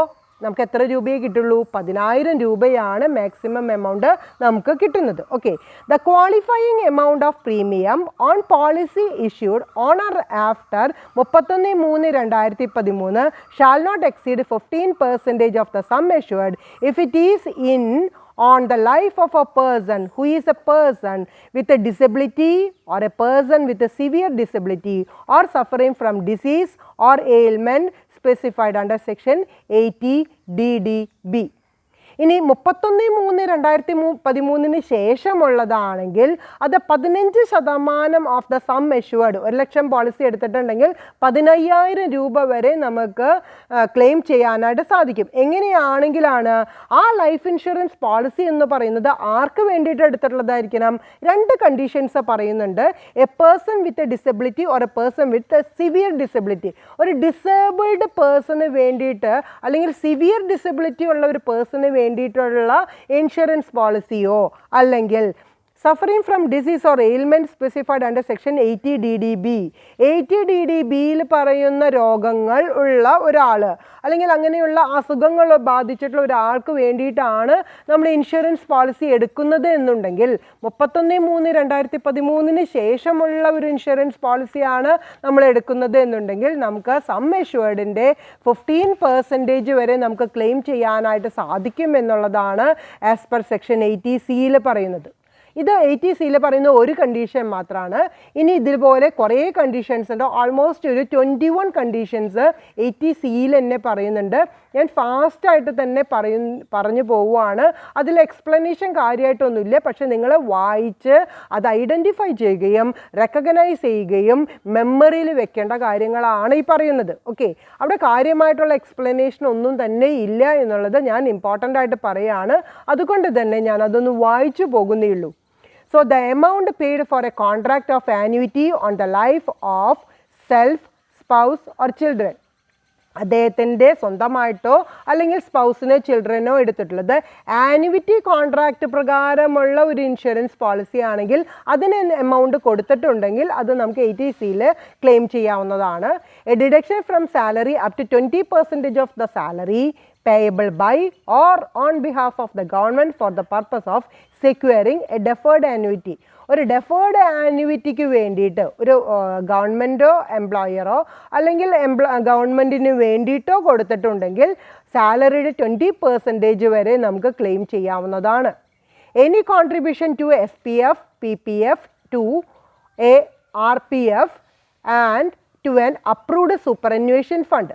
നമുക്ക് എത്ര രൂപയെ കിട്ടുള്ളൂ? 10,000 രൂപയാണ് മാക്സിമം എമൗണ്ട് നമുക്ക് കിട്ടുന്നത്. Okay, the qualifying amount of premium on policy issued on or after 31/3/2013 shall not exceed 15% of the sum assured if it is in on the life of a person who is a person with a disability or a person with a severe disability or suffering from disease or ailment specified under section 80DDB. ഇനി 31/3/2013 ശേഷമുള്ളതാണെങ്കിൽ അത് 15% ഓഫ് ദ സം എഷ്യൂർഡ്, 1,00,000 പോളിസി എടുത്തിട്ടുണ്ടെങ്കിൽ 15,000 രൂപ വരെ നമുക്ക് ക്ലെയിം ചെയ്യാനായിട്ട് സാധിക്കും. എങ്ങനെയാണെങ്കിലാണ് ആ ലൈഫ് ഇൻഷുറൻസ് പോളിസി എന്ന് പറയുന്നത് ആർക്ക് വേണ്ടിയിട്ട് എടുത്തിട്ടുള്ളതായിരിക്കണം? 2 കണ്ടീഷൻസ് പറയുന്നുണ്ട്. A person with a disability or A person with a severe disability. ഒരു ഡിസേബിൾഡ് പേഴ്സണ് വേണ്ടിയിട്ട് അല്ലെങ്കിൽ സിവിയർ ഡിസബിലിറ്റി ഉള്ള ഒരു പേഴ്സണ് വേണ്ടിയിട്ടുള്ള ഇൻഷുറൻസ് പോളിസിയോ അല്ലെങ്കിൽ suffering from disease or ailment specified under section 80 DDB. 80 DDBയിൽ പറയുന്ന രോഗങ്ങൾ ഉള്ള ഒരാൾ അല്ലെങ്കിൽ അങ്ങനെയുള്ള അസുഖങ്ങൾ ബാധിച്ചിട്ടുള്ള ഒരാൾക്ക് വേണ്ടിയിട്ടാണ് നമ്മൾ ഇൻഷുറൻസ് പോളിസി എടുക്കുന്നത് എന്നുണ്ടെങ്കിൽ 31/3/2013 ശേഷമുള്ള ഒരു ഇൻഷുറൻസ് പോളിസിയാണ് നമ്മൾ എടുക്കുന്നത് എന്നുണ്ടെങ്കിൽ നമുക്ക് സം എഷ്യൂർഡിൻ്റെ 15% വരെ നമുക്ക് ക്ലെയിം ചെയ്യാനായിട്ട് സാധിക്കും എന്നുള്ളതാണ് ആസ് പെർ സെക്ഷൻ 80C പറയുന്നത്. ഇത് 80C പറയുന്ന ഒരു കണ്ടീഷൻ മാത്രമാണ്. ഇനി ഇതുപോലെ കുറേ കണ്ടീഷൻസ് ഉണ്ട്. ഓൾമോസ്റ്റ് ഒരു 21 കണ്ടീഷൻസ് 80C തന്നെ പറയുന്നുണ്ട്. ഞാൻ ഫാസ്റ്റായിട്ട് തന്നെ പറഞ്ഞു പോവുകയാണ്. അതിൽ എക്സ്പ്ലനേഷൻ കാര്യമായിട്ടൊന്നുമില്ല, പക്ഷെ നിങ്ങൾ വായിച്ച് അത് ഐഡൻറ്റിഫൈ ചെയ്യുകയും റെക്കഗ്നൈസ് ചെയ്യുകയും മെമ്മറിയിൽ വെക്കേണ്ട കാര്യങ്ങളാണ് ഈ പറയുന്നത്. ഓക്കെ, അവിടെ കാര്യമായിട്ടുള്ള എക്സ്പ്ലനേഷൻ ഒന്നും തന്നെ ഇല്ല എന്നുള്ളത് ഞാൻ ഇമ്പോർട്ടൻ്റ് ആയിട്ട് പറയുകയാണ്. അതുകൊണ്ട് തന്നെ ഞാൻ അതൊന്ന് വായിച്ചു പോകുന്നേ ഉള്ളൂ. So the amount paid for a contract of annuity on the life of self, spouse or children. അദ്ദേഹത്തിൻ്റെ സ്വന്തമായിട്ടോ അല്ലെങ്കിൽ സ്പൗസിനോ ചിൽഡ്രനോ എടുത്തിട്ടുള്ളത് ആനുവിറ്റി കോൺട്രാക്റ്റ് പ്രകാരമുള്ള ഒരു ഇൻഷുറൻസ് പോളിസി ആണെങ്കിൽ അതിന് എമൗണ്ട് കൊടുത്തിട്ടുണ്ടെങ്കിൽ അത് നമുക്ക് 80C ക്ലെയിം ചെയ്യാവുന്നതാണ്. A deduction from salary up to 20% of the salary payable by or on behalf of the government for the purpose of securing a deferred annuity. ഒരു ഡെഫേർഡ് ആനുവിറ്റിക്ക് വേണ്ടിയിട്ട് ഒരു ഗവൺമെൻറ്റോ എംപ്ലോയറോ അല്ലെങ്കിൽ ഗവൺമെൻറ്റിന് വേണ്ടിയിട്ടോ കൊടുത്തിട്ടുണ്ടെങ്കിൽ സാലറിയുടെ 20% വരെ നമുക്ക് ക്ലെയിം ചെയ്യാവുന്നതാണ്. Any contribution to SPF, PPF, to a RPF and to an approved superannuation fund.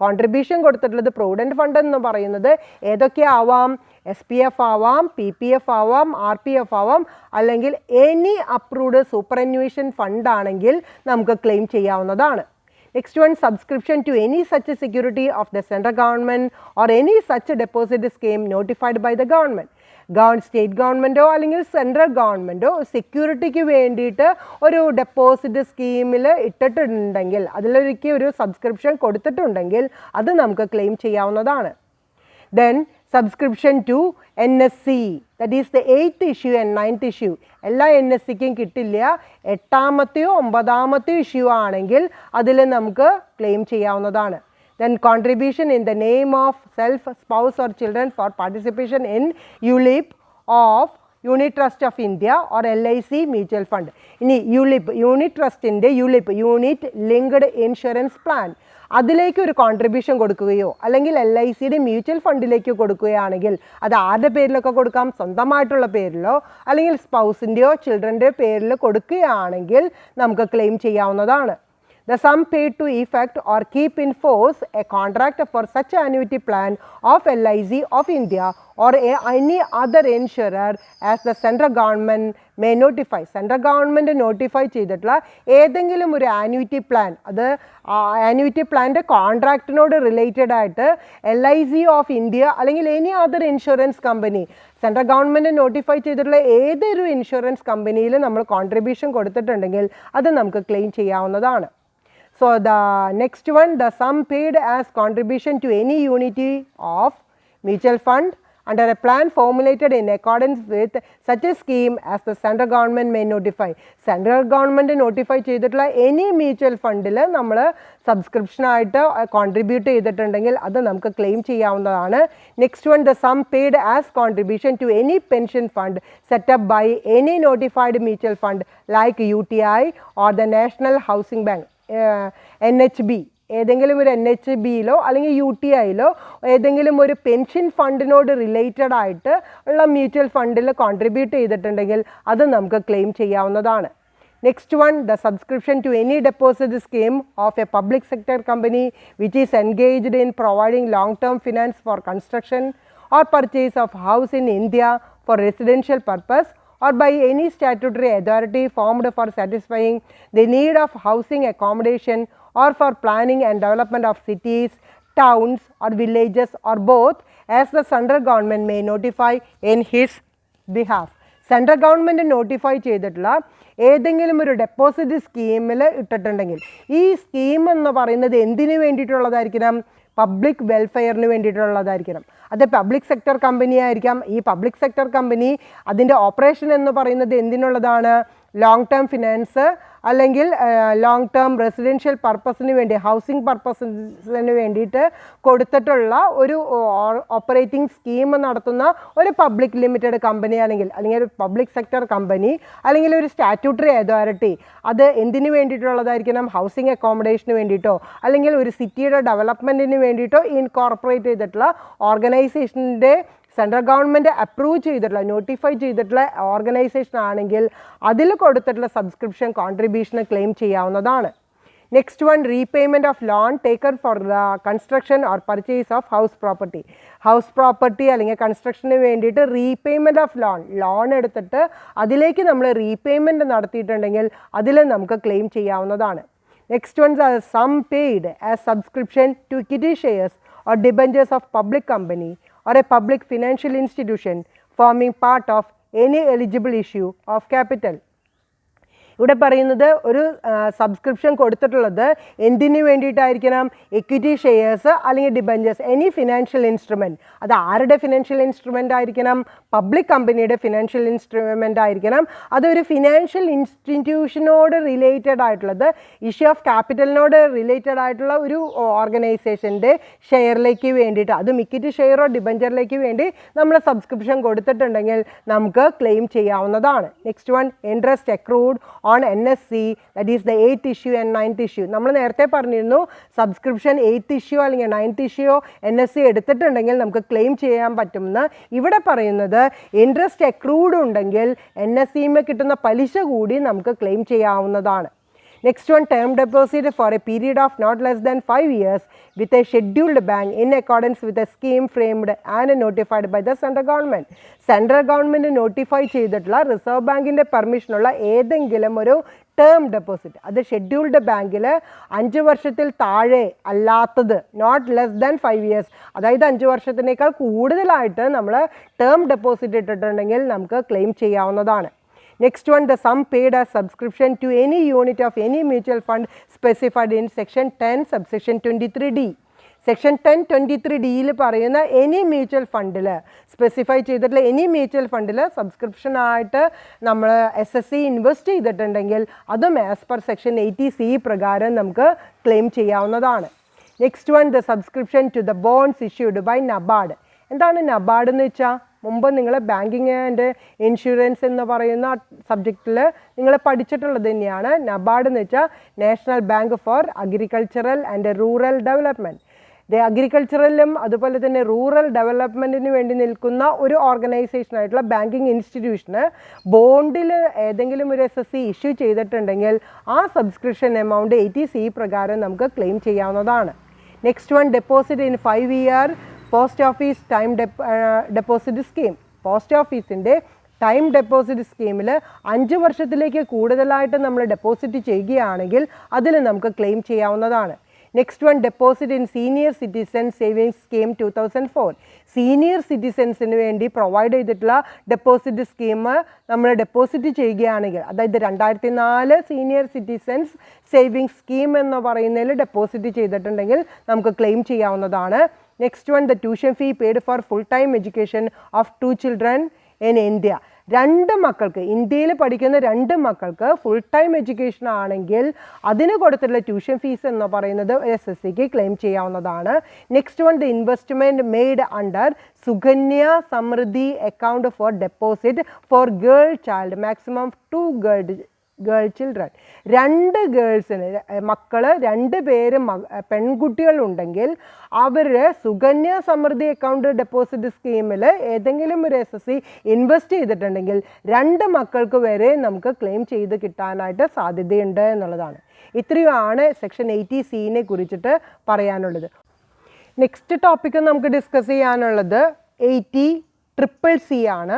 Contribution കൊടുത്തിട്ടുള്ളത് പ്രൊവിഡൻറ്റ് ഫണ്ട് എന്ന് പറയുന്നത് ഏതൊക്കെയാവാം? SPF ആവാം, PPF ആവാം, RPF ആവാം, അല്ലെങ്കിൽ എനി അപ്രൂവ്ഡ് സൂപ്പർഅന്വേഷൻ ഫണ്ട് ആണെങ്കിൽ നമുക്ക് ക്ലെയിം ചെയ്യാവുന്നതാണ്. Next one, subscription to any such security of the central government or any such deposit scheme notified by the government. State ഗവൺമെൻറ്റോ അല്ലെങ്കിൽ സെൻട്രൽ ഗവൺമെൻറ്റോ സെക്യൂരിറ്റിക്ക് വേണ്ടിയിട്ട് ഒരു ഡെപ്പോസിറ്റ് സ്കീമിൽ ഇട്ടിട്ടുണ്ടെങ്കിൽ അതിലേക്ക് ഒരു സബ്സ്ക്രിപ്ഷൻ കൊടുത്തിട്ടുണ്ടെങ്കിൽ അത് നമുക്ക് ക്ലെയിം ചെയ്യാവുന്നതാണ്. Then subscription to NSC, that is the 8th issue and 9th issue. എല്ലാ NSCക്കും കിട്ടില്ല. 8ാമത്തെയോ 9ാമത്തെയോ ഇഷ്യൂ ആണെങ്കിൽ അതിൽ നമുക്ക് ക്ലെയിം ചെയ്യാവുന്നതാണ്. Then contribution in the name of self, spouse or children for participation in ULIP of Unit Trust of India or LIC mutual fund. ഇനി യൂണിറ്റ് ട്രസ്റ്റിൻ്റെ യൂണിറ്റ് ലിങ്ക്ഡ് ഇൻഷുറൻസ് പ്ലാൻ അതിലേക്ക് ഒരു കോൺട്രിബ്യൂഷൻ കൊടുക്കുകയോ അല്ലെങ്കിൽ LICയുടെ മ്യൂച്വൽ ഫണ്ടിലേക്ക് കൊടുക്കുകയാണെങ്കിൽ അത് ആരുടെ പേരിലൊക്കെ കൊടുക്കാം? സ്വന്തമായിട്ടുള്ള പേരിലോ അല്ലെങ്കിൽ സ്പൗസിൻ്റെയോ ചിൽഡ്രൻ്റെയോ പേരിൽ കൊടുക്കുകയാണെങ്കിൽ നമുക്ക് ക്ലെയിം ചെയ്യാവുന്നതാണ്. The sum paid to effect or keep in force a contract for such annuity plan of LIC of India or any other insurer as the central government may notify. Central government notify ചെയ്തിട്ടുള്ള ഏതെങ്കിലും ഒരു ആനുവിറ്റി പ്ലാൻ, അത് ആനുവിറ്റി പ്ലാൻ്റെ കോൺട്രാക്റ്റിനോട് റിലേറ്റഡ് ആയിട്ട് LIC ഓഫ് ഇന്ത്യ അല്ലെങ്കിൽ any other insurance company, central government notify ചെയ്തിട്ടുള്ള ഏതൊരു ഇൻഷുറൻസ് കമ്പനിയിൽ നമ്മൾ കോൺട്രിബ്യൂഷൻ കൊടുത്തിട്ടുണ്ടെങ്കിൽ അത് നമുക്ക് ക്ലെയിം ചെയ്യാവുന്നതാണ്. So the next one, the sum paid as contribution to any unity of mutual fund under a plan formulated in accordance with such a scheme as the central government may notify. Central government notify ചെയ്തിട്ടുള്ള any mutual ഫണ്ടിൽ നമ്മൾ സബ്സ്ക്രിപ്ഷനായിട്ട് കോൺട്രിബ്യൂട്ട് ചെയ്തിട്ടുണ്ടെങ്കിൽ അത് നമുക്ക് ക്ലെയിം ചെയ്യാവുന്നതാണ്. Next one, the sum paid as contribution to any pension fund set up by any notified mutual fund like UTI or the National Housing Bank. NHB, ഏതെങ്കിലും ഒരു NHBയിലോ അല്ലെങ്കിൽ UTIയിലോ ഏതെങ്കിലും ഒരു പെൻഷൻ ഫണ്ടിനോട് റിലേറ്റഡ് ആയിട്ട് ഉള്ള മ്യൂച്വൽ ഫണ്ടിൽ കോൺട്രിബ്യൂട്ട് ചെയ്തിട്ടുണ്ടെങ്കിൽ അത് നമുക്ക് ക്ലെയിം ചെയ്യാവുന്നതാണ്. Next one, the subscription to any deposit scheme of a public sector company which is engaged in providing long term finance for construction or purchase of house in India for residential purpose or by any statutory authority formed for satisfying the need of housing accommodation or for planning and development of cities, towns or villages or both, as the central government may notify in his behalf. Central government notify ചെയ്തിട്ടുള്ള ഏതെങ്കിലും ഒരു ഡെപ്പോസിറ്റ് സ്കീമിൽ ഇട്ടിട്ടുണ്ടെങ്കിൽ ഈ സ്കീം എന്ന് പറയുന്നത് എന്തിനു വേണ്ടിയിട്ടുള്ളതായിരിക്കണം? പബ്ലിക് വെൽഫെയറിന് വേണ്ടിയിട്ടുള്ളതായിരിക്കണം. അത് പബ്ലിക് സെക്ടർ കമ്പനി ആയിരിക്കാം. ഈ പബ്ലിക് സെക്ടർ കമ്പനി അതിൻ്റെ ഓപ്പറേഷൻ എന്ന് പറയുന്നത് എന്തിനുള്ളതാണ്? ലോങ് ടേം ഫിനാൻസ് അല്ലെങ്കിൽ ലോങ് ടേം റെസിഡൻഷ്യൽ പർപ്പസിന് വേണ്ടി, ഹൗസിംഗ് പർപ്പസിന് വേണ്ടിയിട്ട് കൊടുത്തിട്ടുള്ള ഒരു ഓപ്പറേറ്റിംഗ് സ്കീം നടത്തുന്ന ഒരു പബ്ലിക് ലിമിറ്റഡ് കമ്പനി അല്ലെങ്കിൽ ഒരു പബ്ലിക് സെക്ടർ കമ്പനി അല്ലെങ്കിൽ ഒരു സ്റ്റാറ്റ്യൂട്ടറി അതോറിറ്റി അത് എന്തിനു വേണ്ടിയിട്ടുള്ളതായിരിക്കണം? ഹൗസിംഗ് അക്കോമഡേഷന് വേണ്ടിയിട്ടോ അല്ലെങ്കിൽ ഒരു സിറ്റിയുടെ ഡെവലപ്മെൻറ്റിന് വേണ്ടിയിട്ടോ ഇൻകോർപ്പറേറ്റ് ചെയ്തിട്ടുള്ള ഓർഗനൈസേഷൻ്റെ സെൻട്രൽ ഗവൺമെൻറ് അപ്രൂവ് ചെയ്തിട്ടുള്ള നോട്ടിഫൈ ചെയ്തിട്ടുള്ള ഓർഗനൈസേഷൻ ആണെങ്കിൽ അതിൽ കൊടുത്തിട്ടുള്ള സബ്സ്ക്രിപ്ഷൻ കോൺട്രിബ്യൂഷന് ക്ലെയിം ചെയ്യാവുന്നതാണ്. Next one, repayment of loan taken for the construction or purchase of house property. House property അല്ലെങ്കിൽ കൺസ്ട്രക്ഷന് വേണ്ടിയിട്ട് റീപേയ്മെൻറ്റ് ഓഫ് ലോൺ എടുത്തിട്ട് അതിലേക്ക് നമ്മൾ റീപേയ്മെൻറ്റ് നടത്തിയിട്ടുണ്ടെങ്കിൽ അതിൽ നമുക്ക് ക്ലെയിം ചെയ്യാവുന്നതാണ്. Next one, sum paid as subscription to equity shares or debentures of public company or a public financial institution forming part of any eligible issue of capital. ഇവിടെ പറയുന്നത് ഒരു സബ്സ്ക്രിപ്ഷൻ കൊടുത്തിട്ടുള്ളത് എന്തിനു വേണ്ടിയിട്ടായിരിക്കണം? ഇക്വിറ്റി ഷെയർസ് അല്ലെങ്കിൽ ഡിബഞ്ചേഴ്സ്, എനി ഫിനാൻഷ്യൽ ഇൻസ്ട്രുമെൻറ്റ്. അത് ആരുടെ ഫിനാൻഷ്യൽ ഇൻസ്ട്രുമെൻ്റ് ആയിരിക്കണം? പബ്ലിക് കമ്പനിയുടെ ഫിനാൻഷ്യൽ ഇൻസ്ട്രുമെൻ്റ് ആയിരിക്കണം. അതൊരു ഫിനാൻഷ്യൽ ഇൻസ്റ്റിറ്റ്യൂഷനോട് റിലേറ്റഡ് ആയിട്ടുള്ളത്, ഇഷ്യൂ ഓഫ് ക്യാപിറ്റലിനോട് റിലേറ്റഡ് ആയിട്ടുള്ള ഒരു ഓർഗനൈസേഷൻ്റെ ഷെയറിലേക്ക് വേണ്ടിയിട്ട്, അതും ഇക്വിറ്റി ഷെയറോ ഡിബഞ്ചറിലേക്ക് വേണ്ടി നമ്മൾ സബ്സ്ക്രിപ്ഷൻ കൊടുത്തിട്ടുണ്ടെങ്കിൽ നമുക്ക് ക്ലെയിം ചെയ്യാവുന്നതാണ്. Next one, interest accrued on NSC, that is the 8th issue and 9th issue. നമ്മൾ നേരത്തെ പറഞ്ഞിരുന്നു സബ്സ്ക്രിപ്ഷൻ 8th issue അല്ലെങ്കിൽ 9th issue NSC എടുത്തിട്ടുണ്ടെങ്കിൽ നമുക്ക് ക്ലെയിം ചെയ്യാൻ പറ്റുമെന്ന്. ഇവിടെ പറയുന്നത് ഇൻട്രസ്റ്റ് അക്രൂഡ് ഉണ്ടെങ്കിൽ NSC കിട്ടുന്ന പലിശ കൂടി നമുക്ക് ക്ലെയിം ചെയ്യാവുന്നതാണ്. Next one, term deposit for a period of not less than 5 years with a scheduled bank in accordance with a scheme framed and notified by the central government. Central government notify ചെയ്തിട്ടുള്ള റിസർവ് ബാങ്കിൻ്റെ പെർമിഷനുള്ള ഏതെങ്കിലും ഒരു ടേം ഡെപ്പോസിറ്റ്, അത് ഷെഡ്യൂൾഡ് ബാങ്കിൽ 5 വർഷത്തിൽ താഴെ അല്ലാത്തത്, നോട്ട് ലെസ് ദാൻ 5 years, അതായത് 5 വർഷത്തിനേക്കാൾ കൂടുതലായിട്ട് നമ്മൾ ടേം ഡെപ്പോസിറ്റ് ഇട്ടിട്ടുണ്ടെങ്കിൽ നമുക്ക് ക്ലെയിം ചെയ്യാവുന്നതാണ്. Next one, the sum paid as subscription to any unit of any mutual fund specified in section 10 subsection 23D. Section 10(23)(d)യിൽ പറയുന്ന എനി മ്യൂച്വൽ ഫണ്ടിൽ സ്പെസിഫൈ ചെയ്തിട്ടുള്ള എനി മ്യൂച്വൽ ഫണ്ടിൽ സബ്സ്ക്രിപ്ഷനായിട്ട് നമ്മൾ SSC ഇൻവെസ്റ്റ് ചെയ്തിട്ടുണ്ടെങ്കിൽ അതും ആസ് പെർ സെക്ഷൻ 80C പ്രകാരം നമുക്ക് ക്ലെയിം ചെയ്യാവുന്നതാണ്. Next one, the subscription to the bonds issued by NABARD. എന്താണ് നബാർഡ് എന്ന് വെച്ചാൽ? മുമ്പ് നിങ്ങൾ ബാങ്കിങ് ആൻഡ് ഇൻഷുറൻസ് എന്ന് പറയുന്ന സബ്ജക്റ്റിൽ നിങ്ങൾ പഠിച്ചിട്ടുള്ളത് തന്നെയാണ്. നബാർഡ് എന്ന് വെച്ചാൽ national bank for agricultural and rural development. അഗ്രികൾച്ചറലും അതുപോലെ തന്നെ റൂറൽ ഡെവലപ്മെൻറ്റിന് വേണ്ടി നിൽക്കുന്ന ഒരു ഓർഗനൈസേഷനായിട്ടുള്ള ബാങ്കിങ് ഇൻസ്റ്റിറ്റ്യൂഷന് ബോണ്ടിൽ ഏതെങ്കിലും ഒരു SSC ഇഷ്യൂ ചെയ്തിട്ടുണ്ടെങ്കിൽ ആ സബ്സ്ക്രിപ്ഷൻ എമൗണ്ട് 80C പ്രകാരം നമുക്ക് ക്ലെയിം ചെയ്യാവുന്നതാണ്. Next one, deposit in 5 year post office time deposit scheme. Post ഓഫീസിൻ്റെ ടൈം ഡെപ്പോസിറ്റ് സ്കീമിൽ 5 വർഷത്തിലേക്ക് കൂടുതലായിട്ട് നമ്മൾ ഡെപ്പോസിറ്റ് ചെയ്യുകയാണെങ്കിൽ അതിൽ നമുക്ക് ക്ലെയിം ചെയ്യാവുന്നതാണ്. Next one, deposit in senior citizen savings scheme 2004. Senior സിറ്റിസൺസിന് വേണ്ടി പ്രൊവൈഡ് ചെയ്തിട്ടുള്ള ഡെപ്പോസിറ്റ് സ്കീം നമ്മൾ ഡെപ്പോസിറ്റ് ചെയ്യുകയാണെങ്കിൽ, അതായത് 2004 സീനിയർ സിറ്റിസൺസ് സേവിങ്സ് സ്കീം എന്ന് പറയുന്നതിൽ ഡെപ്പോസിറ്റ് ചെയ്തിട്ടുണ്ടെങ്കിൽ നമുക്ക് ക്ലെയിം ചെയ്യാവുന്നതാണ്. Next one, the tuition fee paid for full time education of 2 children in India. 2 മക്കൾക്ക്, ഇന്ത്യയിൽ പഠിക്കുന്ന 2 മക്കൾക്ക് ഫുൾ ടൈം എഡ്യൂക്കേഷൻ ആണെങ്കിൽ അതിന് കൊടുത്തിട്ടുള്ള ട്യൂഷൻ ഫീസ് എന്ന് പറയുന്നത് SSCക്ക് ക്ലെയിം ചെയ്യാവുന്നതാണ്. Next one, the investment made under Sukanya Samriddhi account for deposit for girl child, maximum 2 girl children. 2 ഗേൾസിന് മക്കൾ 2 പേര് പെൺകുട്ടികളുണ്ടെങ്കിൽ അവർ സുകന്യ സമൃദ്ധി അക്കൗണ്ട് ഡെപ്പോസിറ്റ് സ്കീമിൽ ഏതെങ്കിലും ഒരു SSC ഇൻവെസ്റ്റ് ചെയ്തിട്ടുണ്ടെങ്കിൽ 2 മക്കൾക്ക് വരെ നമുക്ക് ക്ലെയിം ചെയ്ത് കിട്ടാനായിട്ട് സാധ്യതയുണ്ട് എന്നുള്ളതാണ്. ഇത്രയുമാണ് സെക്ഷൻ 80C കുറിച്ചിട്ട് പറയാനുള്ളത്. നെക്സ്റ്റ് ടോപ്പിക്ക് നമുക്ക് ഡിസ്കസ് ചെയ്യാനുള്ളത് 80CCC ആണ്.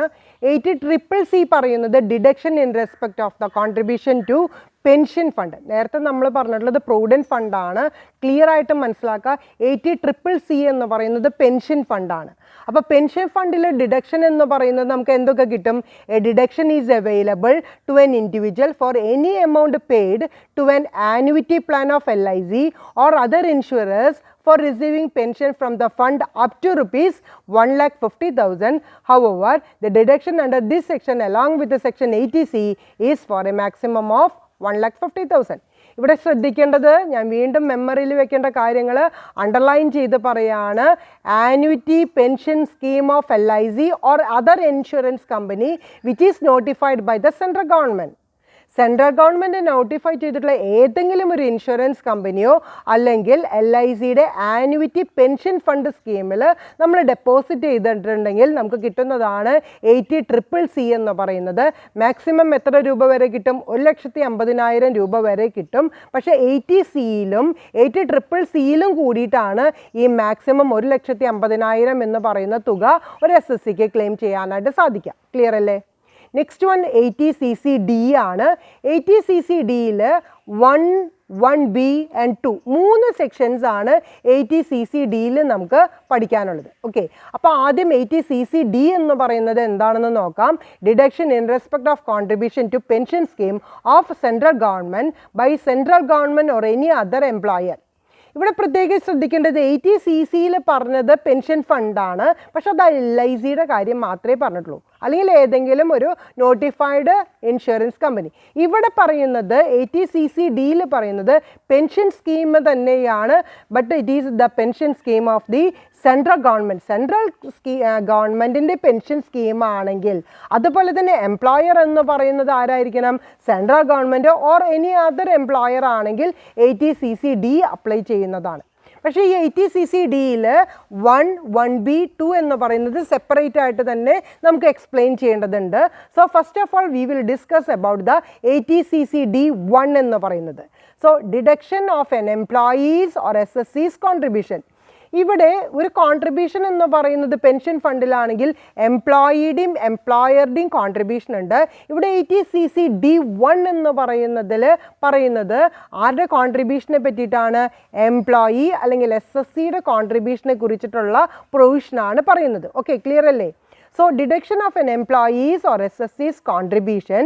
80CCC പറയുന്നത് deduction in respect of the contribution to pension fund. നേരത്തെ നമ്മൾ പറഞ്ഞിട്ടുള്ളത് പ്രൊവിഡൻറ്റ് ഫണ്ടാണ്. ക്ലിയർ ആയിട്ട് മനസ്സിലാക്കുക. 80CCC എന്ന് പറയുന്നത് പെൻഷൻ ഫണ്ടാണ്. അപ്പോൾ പെൻഷൻ ഫണ്ടിലെ ഡിഡക്ഷൻ എന്ന് പറയുന്നത് നമുക്ക് എന്തൊക്കെ കിട്ടും? A deduction is available to an individual for any amount paid to an annuity plan of LIC or other insurers for receiving pension from the fund up to rupees 1,50,000. However, the deduction under this section along with the section 80C is for a maximum of 1,50,000. ഇവിടെ ശ്രദ്ധിക്കേണ്ടത്, ഞാൻ വീണ്ടും മെമ്മറിയിൽ വെക്കേണ്ട കാര്യങ്ങൾ അണ്ടർലൈൻ ചെയ്ത് പറയാണ്. Annuity pension scheme of LIC or other insurance company which is notified by the central government. Central government notify ചെയ്തിട്ടുള്ള ഏതെങ്കിലും ഒരു ഇൻഷുറൻസ് കമ്പനിയോ അല്ലെങ്കിൽ LICയുടെ ആനുവിറ്റി പെൻഷൻ ഫണ്ട് സ്കീമിൽ നമ്മൾ ഡെപ്പോസിറ്റ് ചെയ്തിട്ടുണ്ടെങ്കിൽ നമുക്ക് കിട്ടുന്നതാണ് 80CCC എന്ന് പറയുന്നത്. മാക്സിമം എത്ര രൂപ വരെ കിട്ടും? 1,50,000 രൂപ വരെ കിട്ടും. പക്ഷേ 80Cയിലും 80CCCയിലും കൂടിയിട്ടാണ് ഈ മാക്സിമം 1,50,000 എന്ന് പറയുന്ന തുക ഒരു SSCക്ക് ക്ലെയിം ചെയ്യാനായിട്ട് സാധിക്കുക. ക്ലിയർ അല്ലേ? നെക്സ്റ്റ് വൺ 80CCD ആണ്. 80CCDയിൽ 1, 1B and 2 3 സെക്ഷൻസ് ആണ് 80CCDയിൽ നമുക്ക് പഠിക്കാനുള്ളത്. ഓക്കെ, അപ്പോൾ ആദ്യം 80CCD എന്ന് പറയുന്നത് എന്താണെന്ന് നോക്കാം. Deduction in respect of contribution to pension scheme of central government by central government or any other employer. ഇവിടെ പ്രത്യേകം ശ്രദ്ധിക്കേണ്ടത് 80CCയിൽ പറഞ്ഞത് പെൻഷൻ ഫണ്ടാണ്. പക്ഷെ അത് LICയുടെ കാര്യം മാത്രമേ പറഞ്ഞിട്ടുള്ളൂ, അല്ലെങ്കിൽ ഏതെങ്കിലും ഒരു നോട്ടിഫൈഡ് ഇൻഷുറൻസ് കമ്പനി. ഇവിടെ പറയുന്നത് 80CCDയിൽ പറയുന്നത് പെൻഷൻ സ്കീം തന്നെയാണ്. But it is the pension scheme of the central government. Central ഗവൺമെൻറ്റിൻ്റെ പെൻഷൻ സ്കീമാണെങ്കിൽ, അതുപോലെ തന്നെ എംപ്ലോയർ എന്ന് പറയുന്നത് ആരായിരിക്കണം? Central government or any other employer ആണെങ്കിൽ 80CCD അപ്ലൈ ചെയ്യുന്നതാണ്. പക്ഷേ ഈ 80CCDയിൽ 1, 1B, 2 എന്ന് പറയുന്നത് സെപ്പറേറ്റ് ആയിട്ട് തന്നെ നമുക്ക് എക്സ്പ്ലെയിൻ ചെയ്യേണ്ടതുണ്ട്. So first of all we will discuss about the 80CCD1 എന്ന് പറയുന്നത്. So deduction of N employees or SSC's contribution. ഇവിടെ ഒരു കോൺട്രിബ്യൂഷൻ എന്ന് പറയുന്നത് പെൻഷൻ ഫണ്ടിലാണെങ്കിൽ എംപ്ലോയിയുടെയും എംപ്ലോയറുടെയും കോൺട്രിബ്യൂഷൻ ഉണ്ട്. ഇവിടെ 80CCD1 എന്ന് പറയുന്നത് ആരുടെ കോൺട്രിബ്യൂഷനെ പറ്റിയിട്ടാണ്? എംപ്ലോയി അല്ലെങ്കിൽ SSCയുടെ കോൺട്രിബ്യൂഷനെ കുറിച്ചിട്ടുള്ള പ്രൊവിഷനാണ് പറയുന്നത്. ഓക്കെ, ക്ലിയർ അല്ലേ? So, deduction of an employee's or SSC's contribution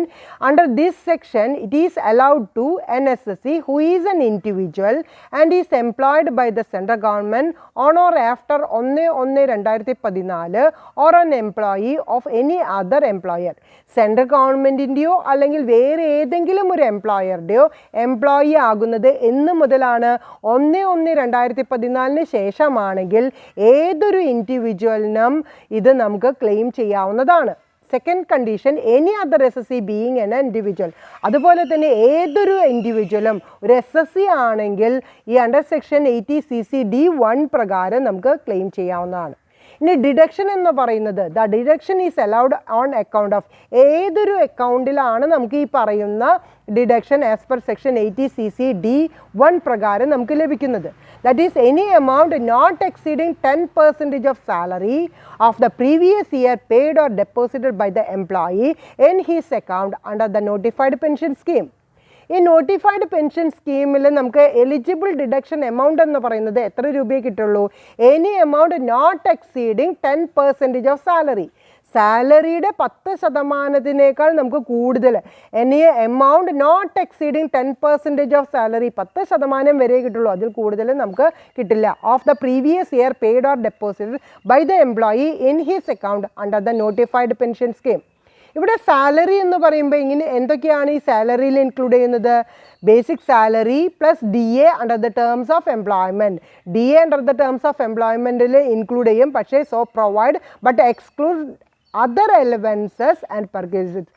under this section, it is allowed to an SSC who is an individual and is employed by the central government on or after 1/1/2014 or an employee of any other employer. Central ഗവൺമെൻറ്റിൻ്റെയോ അല്ലെങ്കിൽ വേറെ ഏതെങ്കിലും ഒരു എംപ്ലോയറുടെയോ എംപ്ലോയി ആകുന്നത് എന്ന് മുതലാണ്? 1/1/2014 ശേഷമാണെങ്കിൽ ഏതൊരു ഇൻഡിവിജ്വലിനും ഇത് നമുക്ക് ക്ലെയിം ചെയ്യാവുന്നതാണ്. Second condition, any other SSC being an individual. അതുപോലെ തന്നെ ഏതൊരു ഇൻഡിവിജ്വലും ഒരു SSC ആണെങ്കിൽ ഈ അണ്ടർ സെക്ഷൻ 80CCD1 പ്രകാരം നമുക്ക് ക്ലെയിം ചെയ്യാവുന്നതാണ്. ഇനി ഡിഡക്ഷൻ എന്ന് പറയുന്നത്, the deduction is allowed on account of, ഏതൊരു അക്കൗണ്ടിലാണ് നമുക്ക് ഈ പറയുന്ന deduction as per section 80CCD1 പ്രകാരം നമുക്ക് ലഭിക്കുന്നത്. That is any amount not exceeding 10% of salary of the previous year paid or deposited by the employee in his account under the notified pension scheme. ഈ നോട്ടിഫൈഡ് പെൻഷൻ സ്കീമിൽ നമുക്ക് എലിജിബിൾ ഡിഡക്ഷൻ എമൗണ്ട് എന്ന് പറയുന്നത് എത്ര രൂപയെ കിട്ടുള്ളൂ? Any amount not exceeding 10% of salary. സാലറിയുടെ 10% നമുക്ക് കൂടുതൽ, any amount not exceeding 10% of salary, 10% വരെ കിട്ടുള്ളൂ, അതിൽ കൂടുതൽ നമുക്ക് കിട്ടില്ല. Of the previous year paid or deposited by the employee in his account under the notified pension scheme. ഇവിടെ സാലറി എന്ന് പറയുമ്പോൾ ഇങ്ങനെ എന്തൊക്കെയാണ് ഈ സാലറിയിൽ ഇൻക്ലൂഡ് ചെയ്യുന്നത്? Basic salary plus DA under the terms of employment. DA under the terms of എംപ്ലോയ്മെൻറ്റിൽ ഇൻക്ലൂഡ് ചെയ്യും, പക്ഷേ so provide but exclude other allowances and perquisites.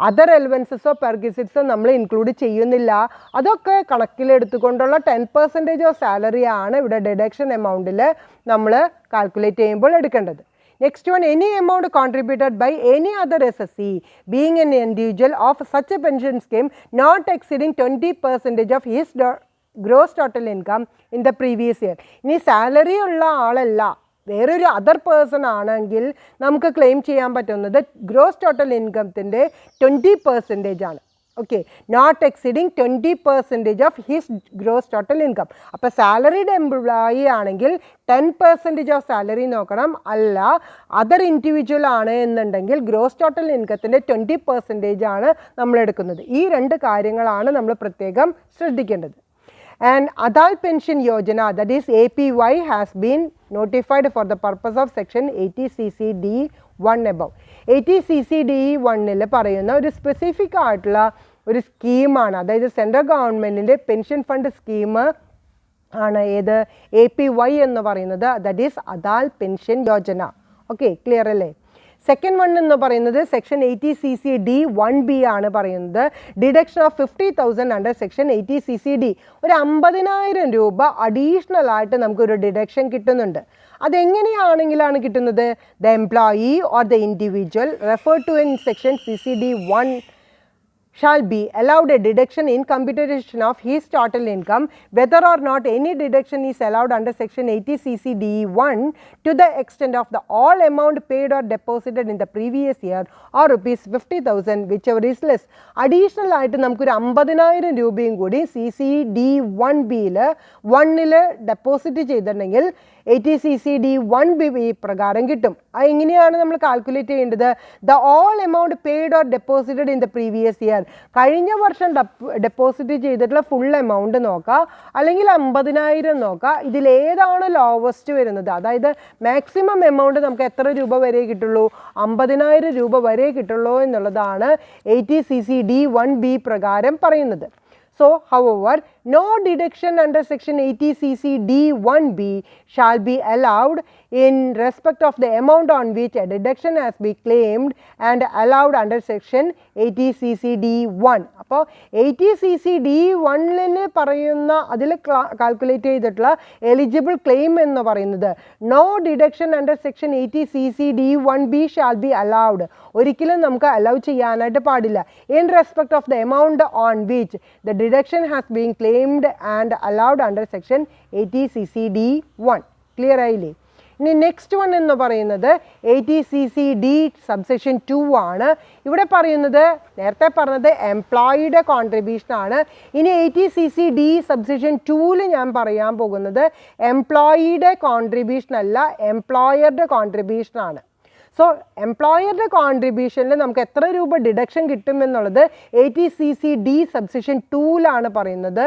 Other അലവൻസസോ പെർക്വിസിറ്റ്സോ നമ്മൾ ഇൻക്ലൂഡ് ചെയ്യുന്നില്ല. അതൊക്കെ കണക്കിലെടുത്തുകൊണ്ടുള്ള 10% ഓഫ് സാലറിയാണ് ഇവിടെ ഡിഡക്ഷൻ എമൗണ്ടിൽ നമ്മൾ കാൽക്കുലേറ്റ് ചെയ്യുമ്പോൾ എടുക്കേണ്ടത്. Next one, any amount contributed by any other SSC being an individual of such a pension scheme not exceeding 20% of his gross total income in the previous year. ഇനി സാലറി ഉള്ള ആളല്ല, വേറൊരു അതർ പേഴ്സൺ ആണെങ്കിൽ നമുക്ക് ക്ലെയിം ചെയ്യാൻ പറ്റുന്നത് ഗ്രോസ് ടോട്ടൽ ഇൻകത്തിൻ്റെ 20% ആണ്. Okay, not exceeding 20% of his gross total income. അപ്പോൾ സാലറീഡ് എംപ്ലോയി ആണെങ്കിൽ 10% ഓഫ് സാലറി നോക്കണം. അല്ല അതർ ഇൻഡിവിജ്വൽ ആണ് എന്നുണ്ടെങ്കിൽ ഗ്രോസ് ടോട്ടൽ ഇൻകത്തിൻ്റെ 20% ആണ് നമ്മൾ എടുക്കുന്നത്. ഈ രണ്ട് കാര്യങ്ങളാണ് നമ്മൾ പ്രത്യേകം ശ്രദ്ധിക്കേണ്ടത്. And Adal Pension Yojana, that is APY, has been notified for the purpose of section 80CCD1 above. 80CCD1 പറയുന്ന ഒരു സ്പെസിഫിക് ആയിട്ടുള്ള ഒരു സ്കീമാണ്, അതായത് സെൻട്രൽ ഗവൺമെൻറ്റിൻ്റെ പെൻഷൻ ഫണ്ട് സ്കീം ആണ് ഏത് APY എന്ന് പറയുന്നത്, that is Atal pension Yojana. Okay, clear അല്ലേ? സെക്കൻഡ് വൺ എന്ന് പറയുന്നത് സെക്ഷൻ 80CCD1B ആണ് പറയുന്നത്. Deduction of 50,000 under section 80CCD. ഒരു 50,000 രൂപ അഡീഷണൽ ആയിട്ട് നമുക്കൊരു ഡിഡക്ഷൻ കിട്ടുന്നുണ്ട്. അതെങ്ങനെയാണെങ്കിലാണ് കിട്ടുന്നത്? The employee or the individual refer to in section CCD1 shall be allowed a deduction in computation of his total income, whether or not any deduction is allowed under section 80CCD1 to the extent of the all amount paid or deposited in the previous year or rupees 50,000 whichever is less. Additional ആയിട്ട് നമുക്കൊരു 50,000 രൂപയും കൂടി CCD1Bയിൽ 1ൽ ഡെപ്പോസിറ്റ് ചെയ്തിട്ടുണ്ടെങ്കിൽ 80CCD1B പ്രകാരം കിട്ടും. എങ്ങനെയാണ് നമ്മൾ കാൽക്കുലേറ്റ് ചെയ്യേണ്ടത്? The all amount paid or deposited in the previous year. കഴിഞ്ഞ വർഷം ഡെപ്പോസിറ്റ് ചെയ്തിട്ടുള്ള ഫുൾ എമൗണ്ട് നോക്കുക, അല്ലെങ്കിൽ 50,000 നോക്കുക. ഇതിലേതാണ് ലോവസ്റ്റ് വരുന്നത്, അതായത് മാക്സിമം എമൗണ്ട് നമുക്ക് എത്ര രൂപ വരെ കിട്ടുള്ളൂ? 50,000 രൂപ വരെ കിട്ടുള്ളൂ എന്നുള്ളതാണ് 80CCD1B പ്രകാരം പറയുന്നത്. So, however, no deduction under section 80CCD1B shall be allowed in respect of the amount on which a deduction has been claimed and allowed under section 80CCD1. അപ്പോൾ 80CCD1 പറയുന്ന അതിൽ കാൽക്കുലേറ്റ് ചെയ്തിട്ടുള്ള എലിജിബിൾ ക്ലെയിം എന്ന് പറയുന്നത് no deduction under section 80CCD1B shall be allowed. ഒരിക്കലും നമുക്ക് അലൗ ചെയ്യാനായിട്ട് പാടില്ല. In respect of the amount on which the deduction has been claimed and allowed under section 80CCD1. Clear ആയില്ലേ? ഇനി നെക്സ്റ്റ് വൺ എന്ന് പറയുന്നത് 80CCD സബ്സെക്ഷൻ 2 ആണ്. ഇവിടെ പറയുന്നത് നേരത്തെ പറഞ്ഞത് എംപ്ലോയിയുടെ കോൺട്രിബ്യൂഷൻ ആണ്. ഇനി 80CCD സബ്സെക്ഷൻ 2ൽ ഞാൻ പറയാൻ പോകുന്നത് എംപ്ലോയിയുടെ കോൺട്രിബ്യൂഷൻ അല്ല, എംപ്ലോയറുടെ കോൺട്രിബ്യൂഷൻ ആണ്. സോ എംപ്ലോയറുടെ കോൺട്രിബ്യൂഷനിൽ നമുക്ക് എത്ര രൂപ ഡിഡക്ഷൻ കിട്ടുമെന്നുള്ളത് 80CCD സബ്സെക്ഷൻ 2ലാണ് പറയുന്നത്.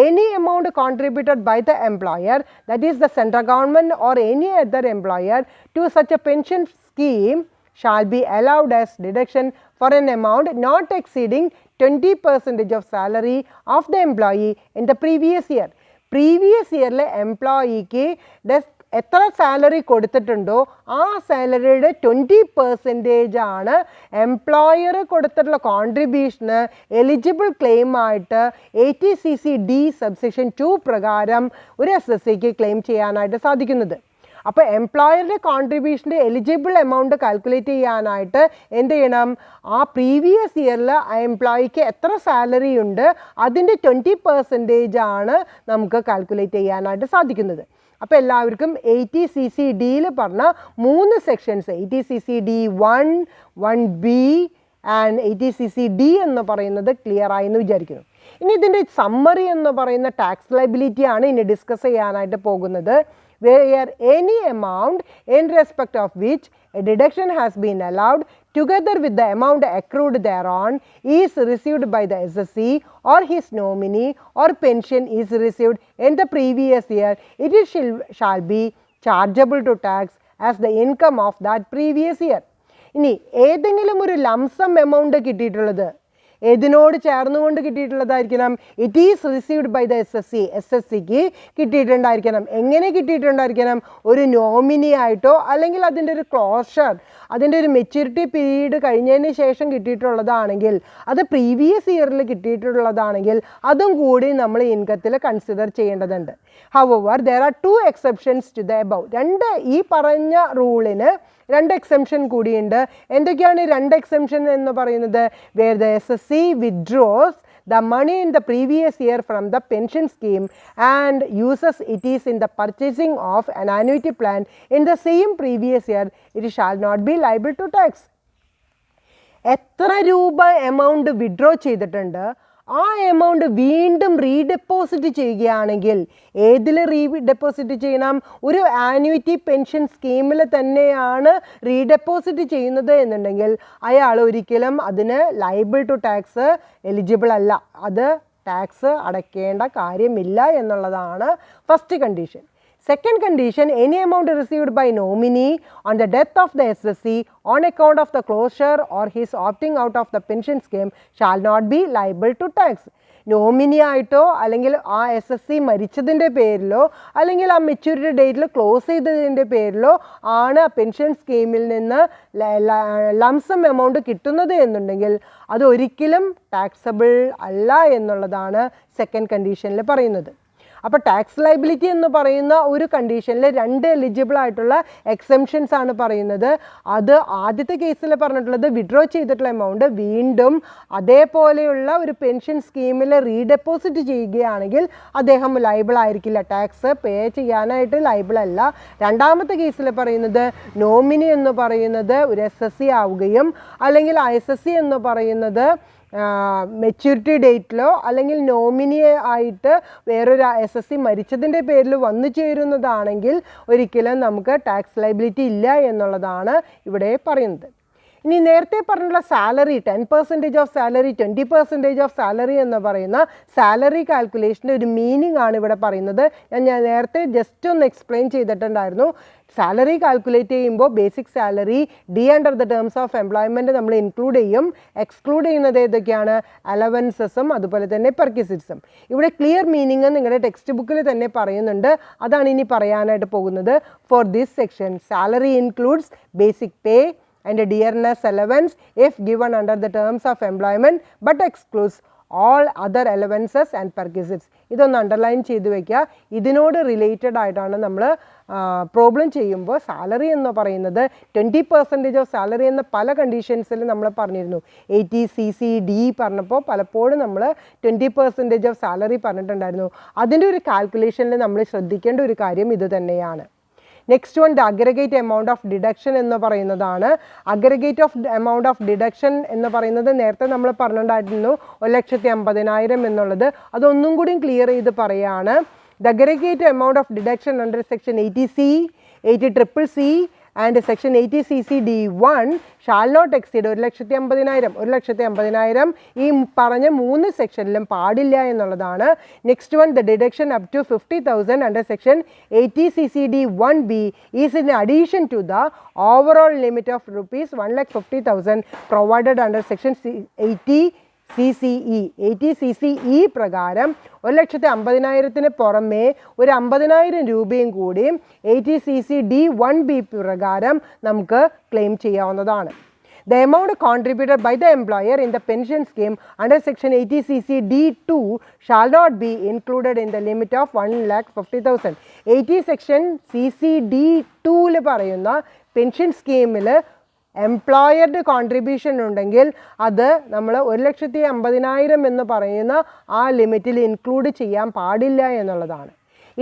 Any amount contributed by the employer, that is the central government or any other employer to such a pension scheme shall be allowed as deduction for an amount not exceeding 20% of salary of the employee in the previous year. Previous ഇയറിലെ എംപ്ലോയിക്ക് എത്ര സാലറി കൊടുത്തിട്ടുണ്ടോ ആ സാലറിയുടെ 20% ആണ് എംപ്ലോയർ കൊടുത്തിട്ടുള്ള കോൺട്രിബ്യൂഷന് എലിജിബിൾ ക്ലെയിം ആയിട്ട് 80CCD സബ്സെക്ഷൻ 2 പ്രകാരം ഒരു SSCക്ക് ക്ലെയിം ചെയ്യാനായിട്ട് സാധിക്കുന്നത്. അപ്പോൾ എംപ്ലോയറുടെ കോൺട്രിബ്യൂഷൻ്റെ എലിജിബിൾ എമൗണ്ട് കാൽക്കുലേറ്റ് ചെയ്യാനായിട്ട് എന്ത് ചെയ്യണം? ആ പ്രീവിയസ് ഇയറിൽ ആ എംപ്ലോയിക്ക് എത്ര സാലറി ഉണ്ട് അതിൻ്റെ 20% ആണ് നമുക്ക് കാൽക്കുലേറ്റ് ചെയ്യാനായിട്ട് സാധിക്കുന്നത്. അപ്പോൾ എല്ലാവർക്കും 80CCDയിൽ പറഞ്ഞ 3 sections 80CCD1, 1B and 80CCD എന്ന് പറയുന്നത് ക്ലിയർ ആയി എന്ന് വിചാരിക്കുന്നു. ഇനി ഇതിൻ്റെ സമ്മറി എന്ന് പറയുന്ന ടാക്സ് ലയബിലിറ്റി ആണ് ഇനി ഡിസ്കസ് ചെയ്യാനായിട്ട് പോകുന്നത്. where any amount in respect of which a deduction has been allowed together with the amount accrued thereon is received by the SSC or his nominee or pension is received in the previous year, it is shall be chargeable to tax as the income of that previous year. ഇനി ഏതെങ്കിലും ഒരു ലംസം എമൗണ്ട് കിട്ടിയിട്ടുള്ളത് ഏതിനോട് ചേർന്നുകൊണ്ട് കിട്ടിയിട്ടുള്ളതായിരിക്കണം? It is received by the SSCക്ക് കിട്ടിയിട്ടുണ്ടായിരിക്കണം. എങ്ങനെ കിട്ടിയിട്ടുണ്ടായിരിക്കണം? ഒരു നോമിനി ആയിട്ടോ അല്ലെങ്കിൽ അതിൻ്റെ ഒരു ക്ലോഷർ, അതിൻ്റെ ഒരു മെച്യൂരിറ്റി പീരീഡ് കഴിഞ്ഞതിന് ശേഷം കിട്ടിയിട്ടുള്ളതാണെങ്കിൽ, അത് പ്രീവിയസ് ഇയറിൽ കിട്ടിയിട്ടുള്ളതാണെങ്കിൽ അതും കൂടി നമ്മൾ ഇൻകത്തിൽ കൺസിഡർ ചെയ്യേണ്ടതുണ്ട്. However there are 2 exceptions to the above. ഈ പറഞ്ഞ റൂളിന് 2 എക്സെപ്ഷൻ കൂടിയുണ്ട്. എന്തൊക്കെയാണ് ഈ 2 എക്സെപ്ഷൻ എന്ന് പറയുന്നത്? Where the SSC withdraws the money in the previous year from the pension scheme and uses it is in the purchasing of an annuity plan in the same previous year, it shall not be liable to tax. എത്ര രൂപ എമൗണ്ട് വിഡ്രോ ചെയ്തിട്ടുണ്ട്, ആ എമൗണ്ട് വീണ്ടും റീഡെപ്പോസിറ്റ് ചെയ്യുകയാണെങ്കിൽ ഏതിൽ റീഡെപ്പോസിറ്റ് ചെയ്യണം? ഒരു ആന്യൂറ്റി പെൻഷൻ സ്കീമിൽ തന്നെയാണ് റീഡെപ്പോസിറ്റ് ചെയ്യുന്നത് എന്നുണ്ടെങ്കിൽ അയാൾ ഒരിക്കലും അതിന് ലയബിൾ ടു ടാക്സ് എലിജിബിൾ അല്ല, അത് ടാക്സ് അടയ്ക്കേണ്ട കാര്യമില്ല എന്നുള്ളതാണ് first condition. Second condition, any amount received by nominee on the death of the SSC on account of the closure or his opting out of the pension scheme shall not be liable to tax. Nominee ആയിട്ടോ അല്ലെങ്കിൽ ആ SSC മരിച്ചതിൻ്റെ പേരിലോ അല്ലെങ്കിൽ ആ മെച്യൂരിറ്റി ഡേറ്റിൽ ക്ലോസ് ചെയ്തതിൻ്റെ പേരിലോ ആണ് ആ പെൻഷൻ സ്കീമിൽ നിന്ന് ലംസം എമൗണ്ട് കിട്ടുന്നത് എന്നുണ്ടെങ്കിൽ അത് ഒരിക്കലും ടാക്സബിൾ അല്ല എന്നുള്ളതാണ് സെക്കൻഡ് കണ്ടീഷനിൽ പറയുന്നത്. അപ്പോൾ ടാക്സ് ലയബിലിറ്റി എന്ന് പറയുന്ന ഒരു കണ്ടീഷനിൽ രണ്ട് എലിജിബിൾ ആയിട്ടുള്ള എക്സെംഷൻസ് ആണ് പറയുന്നത്. അത് ആദ്യത്തെ കേസിൽ പറഞ്ഞിട്ടുള്ളത് വിഡ്രോ ചെയ്തിട്ടുള്ള എമൗണ്ട് വീണ്ടും അതേപോലെയുള്ള ഒരു പെൻഷൻ സ്കീമിൽ റീഡെപ്പോസിറ്റ് ചെയ്യുകയാണെങ്കിൽ അദ്ദേഹം ലയബിൾ ആയിരിക്കില്ല, ടാക്സ് പേ ചെയ്യാനായിട്ട് ലയബിൾ അല്ല. രണ്ടാമത്തെ കേസിൽ പറയുന്നത് നോമിനി എന്ന് പറയുന്നത് ഒരു SSC ആവുകയും അല്ലെങ്കിൽ SSC എന്ന് പറയുന്നത് മെച്യൂരിറ്റി ഡേറ്റിലോ അല്ലെങ്കിൽ നോമിനി ആയിട്ട് വേറൊരു SSC മരിച്ചതിൻ്റെ പേരിൽ വന്നു ചേരുന്നതാണെങ്കിൽ ഒരിക്കലും നമുക്ക് ടാക്സ് ലയബിലിറ്റി ഇല്ല എന്നുള്ളതാണ് ഇവിടെ പറയുന്നത്. ഇനി നേരത്തെ പറഞ്ഞുള്ള salary 10% of salary 20% of salary എന്ന് പറയുന്ന സാലറി കാൽക്കുലേഷൻ്റെ ഒരു മീനിങ് ആണ് ഇവിടെ പറയുന്നത്. ഞാൻ നേരത്തെ ജസ്റ്റ് ഒന്ന് എക്സ്പ്ലെയിൻ ചെയ്തിട്ടുണ്ടായിരുന്നു. സാലറി കാൽക്കുലേറ്റ് ചെയ്യുമ്പോൾ basic salary D under the terms of employment നമ്മൾ ഇൻക്ലൂഡ് ചെയ്യും. എക്സ്ക്ലൂഡ് ചെയ്യുന്നത് ഏതൊക്കെയാണ്? അലവൻസസും അതുപോലെ തന്നെ പെർക്വിസിറ്റ്സും. ഇവിടെ ക്ലിയർ മീനിങ് നിങ്ങളുടെ ടെക്സ്റ്റ് ബുക്കിൽ തന്നെ പറയുന്നുണ്ട്, അതാണ് ഇനി പറയാനായിട്ട് പോകുന്നത്. For this section salary includes basic pay and a dearness allowance if given under the terms of employment but excludes all other allowances and perquisites. ഇതൊന്ന് അണ്ടർലൈൻ ചെയ്ത് വയ്ക്കുക. ഇതിനോട് റിലേറ്റഡ് ആയിട്ടാണ് നമ്മൾ പ്രോബ്ലം ചെയ്യുമ്പോൾ സാലറി എന്ന് പറയുന്നത് 20% ഓഫ് സാലറി എന്ന പല കണ്ടീഷൻസിൽ നമ്മൾ പറഞ്ഞിരുന്നു. 80 CCD പറഞ്ഞപ്പോൾ പലപ്പോഴും നമ്മൾ 20% ഓഫ് സാലറി പറഞ്ഞിട്ടുണ്ടായിരുന്നു. അതിൻ്റെ ഒരു കാൽക്കുലേഷനിൽ നമ്മൾ ശ്രദ്ധിക്കേണ്ട ഒരു കാര്യം ഇത് തന്നെയാണ്. Next one, the aggregate amount of deduction എന്ന് പറയുന്നതാണ്. Aggregate of amount of deduction എന്ന് പറയുന്നത് നേരത്തെ നമ്മൾ പറഞ്ഞിട്ടുണ്ടായിരുന്നു 1,50,000 എന്നുള്ളത്. അതൊന്നും കൂടി ക്ലിയർ ചെയ്ത് പറയുകയാണ്. The aggregate amount of deduction under section 80C, 80CCC and section 80CCD1 shall not exceed 1,50,000. 1,50,000 ഈ പറഞ്ഞ 3 സെക്ഷനിലും പാടില്ല എന്നുള്ളതാണ്. Next one, the deduction up to 50,000 under section 80CCD1B is in addition to the overall limit of ₹1,50,000 provided under section 80CCE പ്രകാരം 1,50,000 പുറമേ ഒരു 50,000 രൂപയും കൂടി 80CCD1B പ്രകാരം നമുക്ക് ക്ലെയിം ചെയ്യാവുന്നതാണ്. The amount contributed by the employer in the pension scheme under section 80CCD2 shall not be included in the limit of 1,50,000. 80 section CCD2 പറയുന്ന പെൻഷൻ സ്കീമിൽ എംപ്ലോയറുടെ കോൺട്രിബ്യൂഷൻ ഉണ്ടെങ്കിൽ അത് നമ്മൾ 1,50,000 എന്ന് പറയുന്ന ആ ലിമിറ്റിൽ ഇൻക്ലൂഡ് ചെയ്യാൻ പാടില്ല എന്നുള്ളതാണ്.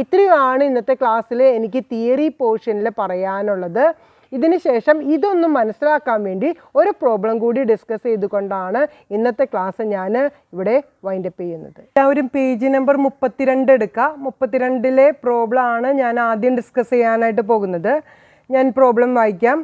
ഇത്രയുമാണ് ഇന്നത്തെ ക്ലാസ്സിൽ എനിക്ക് തിയറി പോർഷനിൽ പറയാനുള്ളത്. ഇതിന് ശേഷം ഇതൊന്നും മനസ്സിലാക്കാൻ വേണ്ടി ഒരു പ്രോബ്ലം കൂടി ഡിസ്കസ് ചെയ്തുകൊണ്ടാണ് ഇന്നത്തെ ക്ലാസ് ഞാൻ ഇവിടെ വൈൻഡപ്പ് ചെയ്യുന്നത്. എല്ലാവരും പേജ് നമ്പർ 32 എടുക്കുക. 32ലെ പ്രോബ്ലം ആണ് ഞാൻ ആദ്യം ഡിസ്കസ് ചെയ്യാനായിട്ട് പോകുന്നത്. ഞാൻ പ്രോബ്ലം വായിക്കാം.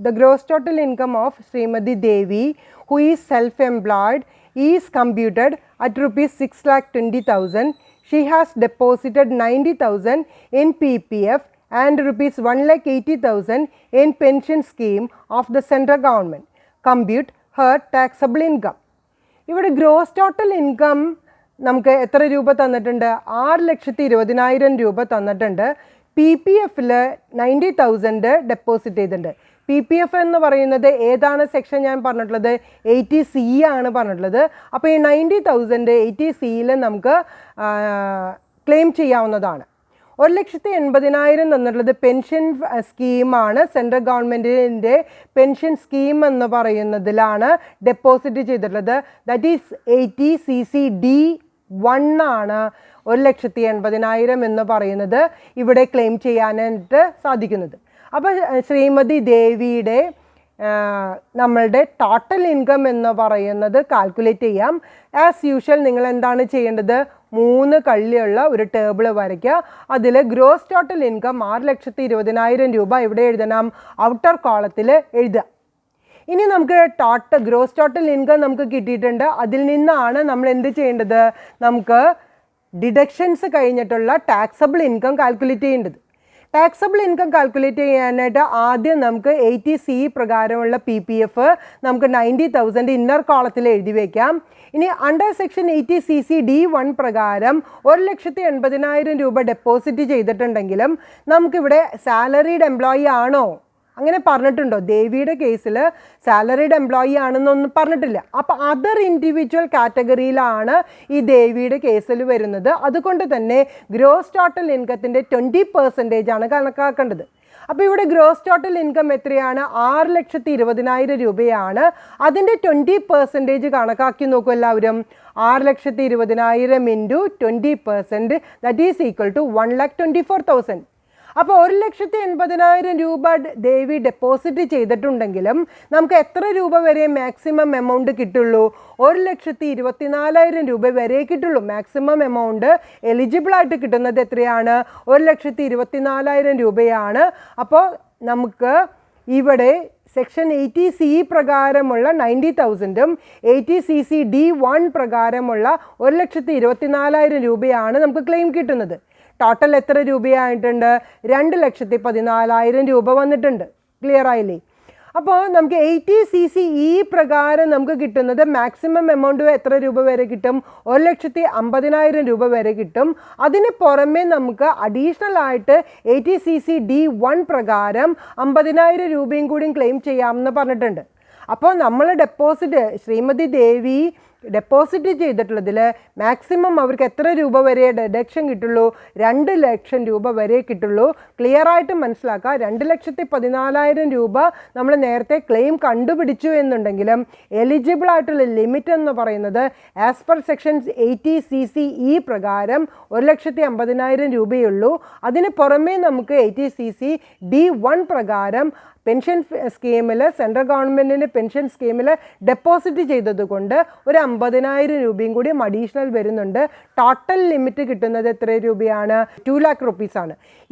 The gross total income of Srimati Devi, who is self-employed, is computed at ₹6,20,000. She has deposited 90,000 in PPF and ₹1,80,000 in pension scheme of the central government. Compute her taxable income. ഇവിടെ ഗ്രോസ് ടോട്ടൽ ഇൻകം നമുക്ക് എത്ര രൂപ തന്നിട്ടുണ്ട്? 6,20,000 രൂപ തന്നിട്ടുണ്ട്. PPFൽ 90,000 ഡെപ്പോസിറ്റ് ചെയ്തിട്ടുണ്ട്. PPF എന്ന് പറയുന്നത് ഏതാണ് സെക്ഷൻ ഞാൻ പറഞ്ഞിട്ടുള്ളത്? 80C ആണ് പറഞ്ഞിട്ടുള്ളത്. അപ്പോൾ ഈ 90,000 80Cയിൽ നമുക്ക് ക്ലെയിം ചെയ്യാവുന്നതാണ്. 1,80,000 എന്നുള്ളത് പെൻഷൻ സ്കീമാണ്. സെൻട്രൽ ഗവൺമെൻറ്റിൻ്റെ പെൻഷൻ സ്കീം എന്ന് പറയുന്നതിലാണ് ഡെപ്പോസിറ്റ് ചെയ്തിട്ടുള്ളത്. ദാറ്റ് ഈസ് 80CC-D1 ആണ് 1,80,000 എന്ന് പറയുന്നത് ഇവിടെ ക്ലെയിം ചെയ്യാനായിട്ട് സാധിക്കുന്നത്. അപ്പോൾ ശ്രീമതി ദേവിയുടെ നമ്മളുടെ ടോട്ടൽ ഇൻകം എന്ന് പറയുന്നത് കാൽക്കുലേറ്റ് ചെയ്യാം. ആസ് യൂഷ്വൽ നിങ്ങൾ എന്താണ് ചെയ്യേണ്ടത്? 3 കള്ളിയുള്ള ഒരു ടേബിൾ വരയ്ക്കുക. അതിൽ ഗ്രോസ് ടോട്ടൽ ഇൻകം 6,20,000 രൂപ ഇവിടെ എഴുതണം, ഔട്ടർ കോളത്തിൽ എഴുതുക. ഇനി നമുക്ക് ഗ്രോസ് ടോട്ടൽ ഇൻകം നമുക്ക് കിട്ടിയിട്ടുണ്ട്. അതിൽ നിന്നാണ് നമ്മൾ എന്ത് ചെയ്യേണ്ടത്? നമുക്ക് ഡിഡക്ഷൻസ് കഴിഞ്ഞിട്ടുള്ള ടാക്സബിൾ ഇൻകം കാൽക്കുലേറ്റ് ചെയ്യേണ്ടത്. ടാക്സബിൾ ഇൻകം കാൽക്കുലേറ്റ് ചെയ്യാനായിട്ട് ആദ്യം നമുക്ക് 80C പ്രകാരമുള്ള PPF നമുക്ക് 90,000 ഇന്നർ കോളത്തിൽ എഴുതി വയ്ക്കാം. ഇനി അണ്ടർ സെക്ഷൻ 80CC-D1 പ്രകാരം 1,80,000 രൂപ ഡെപ്പോസിറ്റ് ചെയ്തിട്ടുണ്ടെങ്കിലും നമുക്കിവിടെ സാലറീഡ് എംപ്ലോയി ആണോ അങ്ങനെ പറഞ്ഞിട്ടുണ്ടോ? ദേവിയുടെ കേസിൽ സാലറീഡ് എംപ്ലോയി ആണെന്നൊന്നും പറഞ്ഞിട്ടില്ല. അപ്പോൾ അതർ ഇൻഡിവിജ്വൽ കാറ്റഗറിയിലാണ് ഈ ദേവിയുടെ കേസിൽ വരുന്നത്. അതുകൊണ്ട് തന്നെ ഗ്രോസ് ടോട്ടൽ ഇൻകത്തിൻ്റെ 20% ആണ് കണക്കാക്കേണ്ടത്. അപ്പോൾ ഇവിടെ ഗ്രോസ് ടോട്ടൽ ഇൻകം എത്രയാണ്? 6,20,000 രൂപയാണ്. അതിൻ്റെ 20% കണക്കാക്കി നോക്കൂ എല്ലാവരും. 6,20,000 into 20%, that is equal to 1,24,000. അപ്പോൾ 1,80,000 രൂപ ദേവി ഡെപ്പോസിറ്റ് ചെയ്തിട്ടുണ്ടെങ്കിലും നമുക്ക് എത്ര രൂപ വരെ മാക്സിമം എമൗണ്ട് കിട്ടുള്ളൂ? 1,24,000 രൂപ വരെ കിട്ടുള്ളൂ. മാക്സിമം എമൗണ്ട് എലിജിബിൾ ആയിട്ട് കിട്ടുന്നത് എത്രയാണ്? 1,24,000 രൂപയാണ്. അപ്പോൾ നമുക്ക് ഇവിടെ സെക്ഷൻ 80C പ്രകാരമുള്ള 90,000ഉം 80CC-D1 പ്രകാരമുള്ള 1,24,000 രൂപയാണ് നമുക്ക് ക്ലെയിം കിട്ടുന്നത്. ടോട്ടൽ എത്ര രൂപയായിട്ടുണ്ട്? 2,14,000 രൂപ വന്നിട്ടുണ്ട്. ക്ലിയർ ആയില്ലേ? അപ്പോൾ നമുക്ക് 80CC പ്രകാരം നമുക്ക് കിട്ടുന്നത് മാക്സിമം എമൗണ്ട് എത്ര രൂപ വരെ കിട്ടും? 1,50,000 രൂപ വരെ കിട്ടും. അതിന് പുറമെ നമുക്ക് അഡീഷണൽ ആയിട്ട് 80CC-D1 പ്രകാരം 50,000 രൂപയും കൂടി ക്ലെയിം ചെയ്യാമെന്ന് പറഞ്ഞിട്ടുണ്ട്. അപ്പോൾ നമ്മൾ ഡെപ്പോസിറ്റ് ശ്രീമതി ദേവി ഡെപ്പോസിറ്റ് ചെയ്തിട്ടുള്ളതിൽ മാക്സിമം അവർക്ക് എത്ര രൂപ വരെ ഡിഡക്ഷൻ കിട്ടുള്ളൂ? 2 ലക്ഷം രൂപ വരെ കിട്ടുള്ളൂ. ക്ലിയർ ആയിട്ട് മനസ്സിലാക്കുക. 2,14,000 രൂപ നമ്മൾ നേരത്തെ ക്ലെയിം കണ്ടുപിടിച്ചു എന്നുണ്ടെങ്കിലും എലിജിബിൾ ആയിട്ടുള്ള ലിമിറ്റ് എന്ന് പറയുന്നത് ആസ് പെർ സെക്ഷൻസ് 80CC പ്രകാരം 1,50,000 രൂപയുള്ളൂ. അതിന് പുറമേ നമുക്ക് 80CC-D1 പ്രകാരം പെൻഷൻ സ്കീമിൽ സെൻട്രൽ ഗവൺമെൻറ്റിൻ്റെ പെൻഷൻ സ്കീമിൽ ഡെപ്പോസിറ്റ് ചെയ്തതുകൊണ്ട് ഒരു 50,000 രൂപയും കൂടി അഡീഷണൽ വരുന്നുണ്ട്. ടോട്ടൽ ലിമിറ്റ് കിട്ടുന്നത് എത്ര രൂപയാണ്? 2 lakh rupees.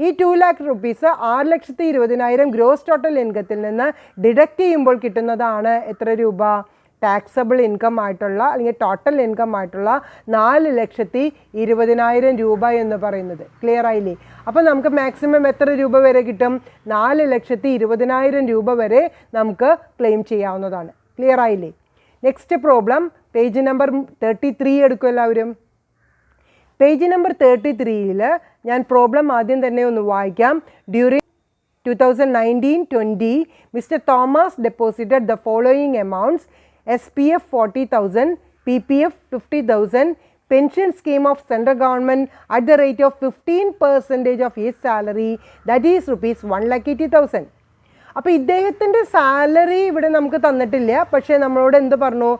ഈ 2 lakh rupees 6,20,000 ഗ്രോസ് ടോട്ടൽ ഇൻകത്തിൽ നിന്ന് ഡിഡക്റ്റ് ചെയ്യുമ്പോൾ കിട്ടുന്നതാണ് എത്ര രൂപ? ടാക്സബിൾ ഇൻകം ആയിട്ടുള്ള അല്ലെങ്കിൽ ടോട്ടൽ ഇൻകം ആയിട്ടുള്ള 4,20,000 രൂപ എന്ന് പറയുന്നത്. ക്ലിയർ ആയില്ലേ? അപ്പോൾ നമുക്ക് മാക്സിമം എത്ര രൂപ വരെ കിട്ടും? 4,20,000 രൂപ വരെ നമുക്ക് ക്ലെയിം ചെയ്യാവുന്നതാണ്. ക്ലിയർ ആയില്ലേ? നെക്സ്റ്റ് പ്രോബ്ലം പേജ് നമ്പർ 33 എടുക്കും എല്ലാവരും. പേജ് നമ്പർ 33 ഞാൻ പ്രോബ്ലം ആദ്യം തന്നെ ഒന്ന് വായിക്കാം. During 2019-20 Mr. Thomas deposited the following amounts: SPF 40,000, PPF 50,000, pension scheme of central government at the rate of 15% of his salary, that is rupees 1,80,000. അപ്പോൾ ഇദ്ദേഹത്തിൻ്റെ സാലറി ഇവിടെ നമുക്ക് തന്നിട്ടില്ല. പക്ഷേ നമ്മളോട് എന്ത് പറഞ്ഞു?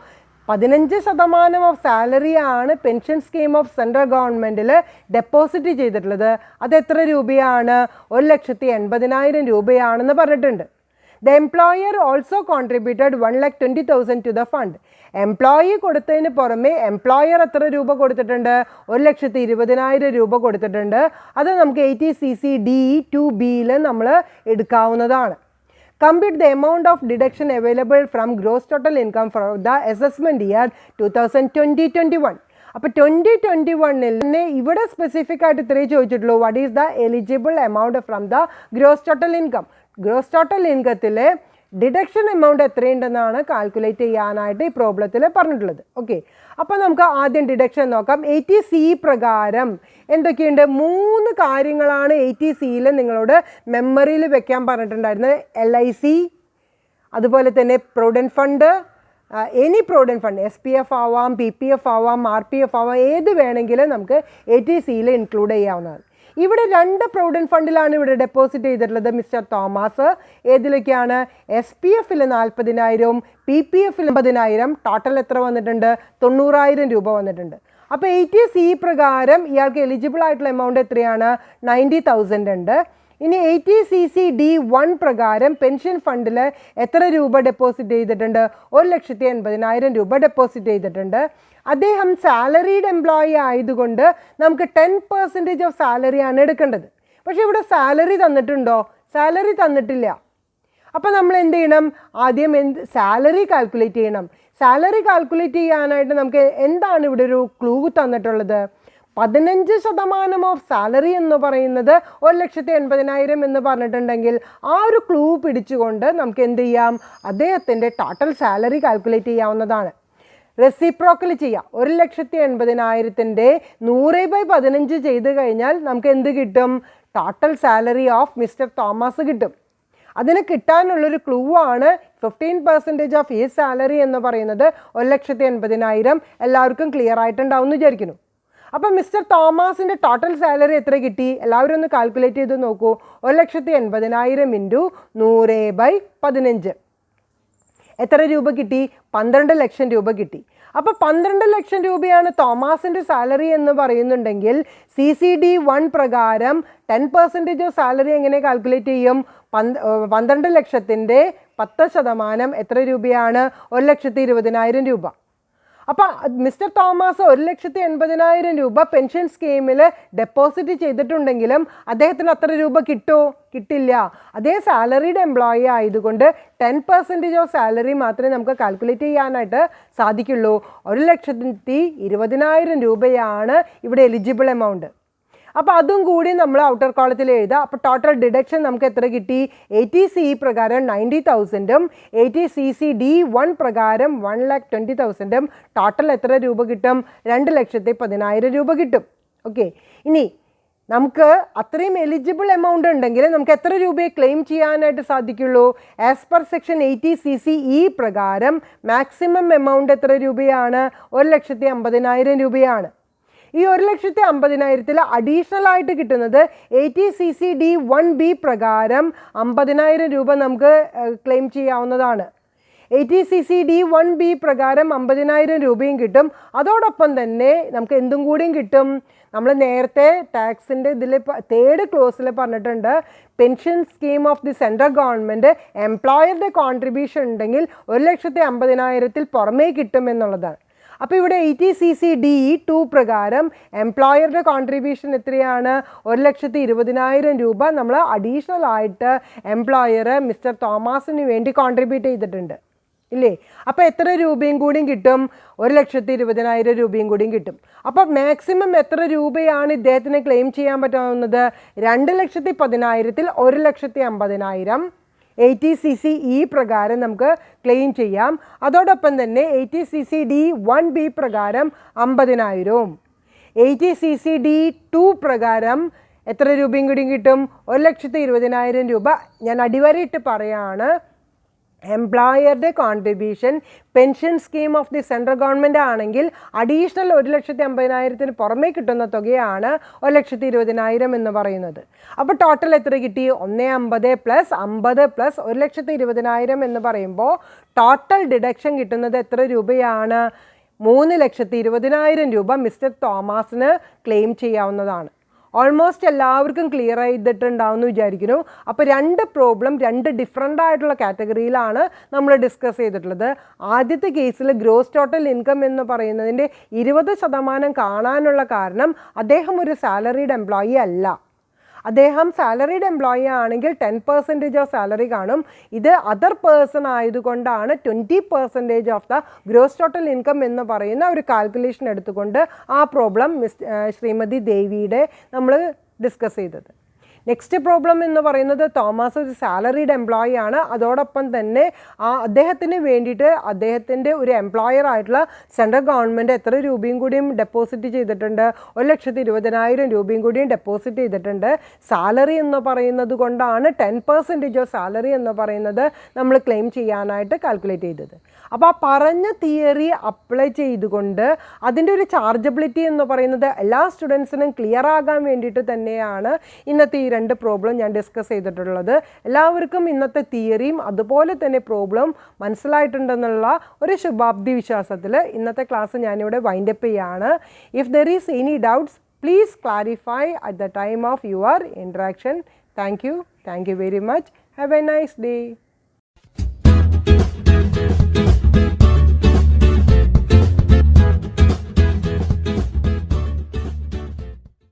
15% ഓഫ് സാലറിയാണ് പെൻഷൻ സ്കീം ഓഫ് സെൻട്രൽ ഗവൺമെൻറ്റിൽ ഡെപ്പോസിറ്റ് ചെയ്തിട്ടുള്ളത്. അത് എത്ര രൂപയാണ്? 1,80,000 രൂപയാണെന്ന് പറഞ്ഞിട്ടുണ്ട്. The employer also contributed 1,20,000 to the fund. Employee കൊടുത്തതിന് പുറമെ എംപ്ലോയർ എത്ര രൂപ കൊടുത്തിട്ടുണ്ട്? 1,20,000 രൂപ കൊടുത്തിട്ടുണ്ട്. അത് നമുക്ക് 80CC-D2B നമ്മൾ എടുക്കാവുന്നതാണ്. Compute the amount of deduction available from gross total income for the assessment year 2020-21. അപ്പോൾ 2021 തന്നെ ഇവിടെ സ്പെസിഫിക് ആയിട്ട് ഇത്രയും ചോദിച്ചിട്ടുള്ളൂ. What is the eligible amount from the gross total income? Gross total ഇൻകത്തിൽ ഡിഡക്ഷൻ എമൗണ്ട് എത്രയുണ്ടെന്നാണ് കാൽക്കുലേറ്റ് ചെയ്യാനായിട്ട് ഈ പ്രോബ്ലത്തിൽ പറഞ്ഞിട്ടുള്ളത്. ഓക്കെ, അപ്പോൾ നമുക്ക് ആദ്യം ഡിഡക്ഷൻ നോക്കാം. 80C പ്രകാരം എന്തൊക്കെയുണ്ട്? 3 കാര്യങ്ങളാണ് 80Cയിൽ നിങ്ങളോട് മെമ്മറിയിൽ വെക്കാൻ പറഞ്ഞിട്ടുണ്ടായിരുന്നത്. LIC, അതുപോലെ തന്നെ provident fund, any provident fund, SPF ആവാം, PPF ആവാം, RPF ആവാം, ഏത് വേണമെങ്കിലും നമുക്ക് 80Cയിൽ ഇൻക്ലൂഡ് ചെയ്യാവുന്നതാണ്. ഇവിടെ 2 പ്രൊവിഡൻറ്റ് ഫണ്ടിലാണ് ഇവിടെ ഡെപ്പോസിറ്റ് ചെയ്തിട്ടുള്ളത് മിസ്റ്റർ തോമസ്. ഏതിലൊക്കെയാണ്? SPF-ൽ 40,000, PPF-ൽ 50,000. ടോട്ടൽ എത്ര വന്നിട്ടുണ്ട്? 90,000 രൂപ വന്നിട്ടുണ്ട്. അപ്പോൾ 80C പ്രകാരം ഇയാൾക്ക് എലിജിബിൾ ആയിട്ടുള്ള എമൗണ്ട് എത്രയാണ്? 90,000 ഉണ്ട്. ഇനി 80CC-D1 പ്രകാരം പെൻഷൻ ഫണ്ടിൽ എത്ര രൂപ ഡെപ്പോസിറ്റ് ചെയ്തിട്ടുണ്ട്? 1,80,000 രൂപ ഡെപ്പോസിറ്റ് ചെയ്തിട്ടുണ്ട്. അദ്ദേഹം സാലറീഡ് എംപ്ലോയി ആയതുകൊണ്ട് നമുക്ക് 10% ഓഫ് സാലറിയാണ് എടുക്കേണ്ടത്. പക്ഷേ ഇവിടെ സാലറി തന്നിട്ടുണ്ടോ? സാലറി തന്നിട്ടില്ല. അപ്പോൾ നമ്മൾ എന്ത് ചെയ്യണം? ആദ്യം സാലറി കാൽക്കുലേറ്റ് ചെയ്യണം. സാലറി കാൽക്കുലേറ്റ് ചെയ്യാനായിട്ട് നമുക്ക് എന്താണ് ഇവിടെ ഒരു ക്ലൂ തന്നിട്ടുള്ളത്? 15% ഓഫ് സാലറി എന്ന് പറയുന്നത് 1,80,000 എന്ന് പറഞ്ഞിട്ടുണ്ടെങ്കിൽ ആ ഒരു ക്ലൂ പിടിച്ചുകൊണ്ട് നമുക്ക് എന്ത് ചെയ്യാം? അദ്ദേഹത്തിൻ്റെ ടോട്ടൽ സാലറി കാൽക്കുലേറ്റ് ചെയ്യാവുന്നതാണ്. റെസിപ്രോക്കൽ ചെയ്യാം. 1,80,000-ൻ്റെ 100/15 ചെയ്ത് കഴിഞ്ഞാൽ നമുക്ക് എന്ത് കിട്ടും? Total salary of mister Thomas കിട്ടും. അതിന് കിട്ടാനുള്ളൊരു ക്ലൂ ആണ് 15% ഓഫ് ഈ സാലറി എന്ന് പറയുന്നത് 1,80,000. എല്ലാവർക്കും ക്ലിയർ ആയിട്ടുണ്ടാവും എന്ന് വിചാരിക്കുന്നു. അപ്പോൾ മിസ്റ്റർ തോമസിൻ്റെ ടോട്ടൽ സാലറി എത്ര കിട്ടി? എല്ലാവരും ഒന്ന് കാൽക്കുലേറ്റ് ചെയ്ത് നോക്കൂ. 1,80,000 × 100/15 എത്ര രൂപ കിട്ടി? 12 ലക്ഷം രൂപ കിട്ടി. അപ്പോൾ 12 ലക്ഷം രൂപയാണ് തോമസിൻ്റെ സാലറി എന്ന് പറയുന്നുണ്ടെങ്കിൽ CC-D1 പ്രകാരം 10% ഓഫ് സാലറി എങ്ങനെ കാൽക്കുലേറ്റ് ചെയ്യും? 12 ലക്ഷത്തിൻ്റെ 10% എത്ര രൂപയാണ്? 1,20,000 രൂപ. അപ്പോൾ മിസ്റ്റർ തോമസ് 1,80,000 രൂപ പെൻഷൻ സ്കീമിൽ ഡെപ്പോസിറ്റ് ചെയ്തിട്ടുണ്ടെങ്കിലും അദ്ദേഹത്തിന് അത്ര രൂപ കിട്ടുമോ? കിട്ടില്ല. അതേ സാലറീഡ് എംപ്ലോയി ആയതുകൊണ്ട് 10% ഓഫ് സാലറി മാത്രമേ നമുക്ക് കാൽക്കുലേറ്റ് ചെയ്യാനായിട്ട് സാധിക്കുള്ളൂ. 1,20,000 രൂപയാണ് ഇവിടെ എലിജിബിൾ എമൗണ്ട്. അപ്പോൾ അതും കൂടി നമ്മൾ ഔട്ടർ കോളത്തിൽ എഴുതുക. അപ്പോൾ ടോട്ടൽ ഡിഡക്ഷൻ നമുക്ക് എത്ര കിട്ടി? 80C പ്രകാരം 90,000-ഉം 80CC-D1 പ്രകാരം 1,20,000-ഉം ടോട്ടൽ എത്ര രൂപ കിട്ടും? 2,10,000 രൂപ കിട്ടും. ഓക്കെ, ഇനി നമുക്ക് അത്രയും എലിജിബിൾ എമൗണ്ട് ഉണ്ടെങ്കിൽ നമുക്ക് എത്ര രൂപയെ ക്ലെയിം ചെയ്യാനായിട്ട് സാധിക്കുള്ളൂ? ആസ് പെർ സെക്ഷൻ 80CC-E പ്രകാരം മാക്സിമം എമൗണ്ട് എത്ര രൂപയാണ്? 1,50,000 രൂപയാണ്. ഈ 1,50,000-ൽ അഡീഷണൽ ആയിട്ട് കിട്ടുന്നത് 80CC-D1B പ്രകാരം 50,000 രൂപ നമുക്ക് ക്ലെയിം ചെയ്യാവുന്നതാണ്. 80CC-D1B പ്രകാരം 50,000 രൂപയും കിട്ടും. അതോടൊപ്പം തന്നെ നമുക്ക് എന്തും കൂടിയും കിട്ടും? നമ്മൾ നേരത്തെ ടാക്സിൻ്റെ ഇതിൽ 3rd ക്ലോസിൽ പറഞ്ഞിട്ടുണ്ട്, pension scheme of the central government എംപ്ലോയറുടെ കോൺട്രിബ്യൂഷൻ ഉണ്ടെങ്കിൽ 1,50,000-ൽ പുറമേ കിട്ടും എന്നുള്ളതാണ്. അപ്പോൾ ഇവിടെ 80CC-D2 പ്രകാരം എംപ്ലോയറുടെ കോൺട്രിബ്യൂഷൻ എത്രയാണ്? 1,20,000 രൂപ നമ്മൾ അഡീഷണൽ ആയിട്ട് എംപ്ലോയർ മിസ്റ്റർ തോമസിന് വേണ്ടി കോൺട്രിബ്യൂട്ട് ചെയ്തിട്ടുണ്ട് ഇല്ലേ? അപ്പോൾ എത്ര രൂപയും കൂടിയും കിട്ടും? 1,20,000 രൂപയും കൂടിയും കിട്ടും. അപ്പോൾ മാക്സിമം എത്ര രൂപയാണ് ഇദ്ദേഹത്തിന് ക്ലെയിം ചെയ്യാൻ പറ്റാവുന്നത്? 2,10,000-ൽ 1,50,000 80CC-E പ്രകാരം നമുക്ക് ക്ലെയിം ചെയ്യാം. അതോടൊപ്പം തന്നെ 80CC-D1B പ്രകാരം 50,000-ഉം 80CC-D2 പ്രകാരം എത്ര രൂപയും കൂടി കിട്ടും? 1,20,000 രൂപ. ഞാൻ അടിവരയിട്ട് പറയാണ്, എംപ്ലോയറുടെ contribution pension scheme of the central government ആണെങ്കിൽ അഡീഷണൽ 1,50,000-ന് പുറമേ കിട്ടുന്ന തുകയാണ് 1,20,000 എന്ന് പറയുന്നത്. അപ്പോൾ ടോട്ടൽ എത്ര കിട്ടി? 150 + 50 + 1,20,000 എന്ന് പറയുമ്പോൾ ടോട്ടൽ ഡിഡക്ഷൻ കിട്ടുന്നത് എത്ര രൂപയാണ്? 3,20,000 രൂപ മിസ്റ്റർ തോമസിന് ക്ലെയിം ചെയ്യാവുന്നതാണ്. ഓൾമോസ്റ്റ് എല്ലാവർക്കും ക്ലിയർ ചെയ്തിട്ടുണ്ടാവും എന്ന് വിചാരിക്കുന്നു. അപ്പോൾ 2 പ്രോബ്ലം 2 ഡിഫറെൻ്റ് ആയിട്ടുള്ള കാറ്റഗറിയിലാണ് നമ്മൾ ഡിസ്കസ് ചെയ്തിട്ടുള്ളത്. ആദ്യത്തെ കേസിൽ ഗ്രോസ് ടോട്ടൽ ഇൻകം എന്ന് പറയുന്നതിൻ്റെ 20% കാണാനുള്ള കാരണം അദ്ദേഹം ഒരു സാലറീഡ് എംപ്ലോയി അല്ല. അദ്ദേഹം സാലറീഡ് എംപ്ലോയി ആണെങ്കിൽ 10% ഓഫ് സാലറി കാണും. ഇത് അതർ പേഴ്സൺ ആയതുകൊണ്ടാണ് 20% of the gross total income എന്ന് പറയുന്ന ഒരു കാൽക്കുലേഷൻ എടുത്തുകൊണ്ട് ആ പ്രോബ്ലം ശ്രീമതി ദേവിയുടെ നമ്മൾ ഡിസ്കസ് ചെയ്തത്. നെക്സ്റ്റ് പ്രോബ്ലം എന്ന് പറയുന്നത് തോമസ് ഒരു സാലറീഡ് എംപ്ലോയി ആണ്. അതോടൊപ്പം തന്നെ അദ്ദേഹത്തിന് വേണ്ടിയിട്ട് അദ്ദേഹത്തിൻ്റെ ഒരു എംപ്ലോയർ ആയിട്ടുള്ള സെൻട്രൽ ഗവൺമെൻറ് എത്ര രൂപയും കൂടിയും ഡെപ്പോസിറ്റ് ചെയ്തിട്ടുണ്ട്? 1,20,000 രൂപയും കൂടിയും ഡെപ്പോസിറ്റ് ചെയ്തിട്ടുണ്ട്. സാലറി എന്ന് പറയുന്നത് കൊണ്ടാണ് 10% ഓഫ് സാലറി എന്ന് പറയുന്നത് നമ്മൾ ക്ലെയിം ചെയ്യാനായിട്ട് കാൽക്കുലേറ്റ് ചെയ്തത്. അപ്പോൾ ആ പറഞ്ഞ തിയറി അപ്ലൈ ചെയ്തുകൊണ്ട് അതിൻ്റെ ഒരു ചാർജബിലിറ്റി എന്ന് പറയുന്നത് എല്ലാ സ്റ്റുഡൻസിനും ക്ലിയർ ആകാൻ വേണ്ടിയിട്ട് തന്നെയാണ് ഇന്നത്തെ ഈ 2 പ്രോബ്ലം ഞാൻ ഡിസ്കസ് ചെയ്തിട്ടുള്ളത്. എല്ലാവർക്കും ഇന്നത്തെ തിയറിയും അതുപോലെ തന്നെ പ്രോബ്ലം മനസ്സിലായിട്ടുണ്ടെന്നുള്ള ഒരു ശുഭാപ്തി വിശ്വാസത്തിൽ ഇന്നത്തെ ക്ലാസ് ഞാനിവിടെ വൈൻഡപ്പ് ചെയ്യുകയാണ്. If there is any doubts please clarify at the time of your interaction. Thank you very much. Have A nice day.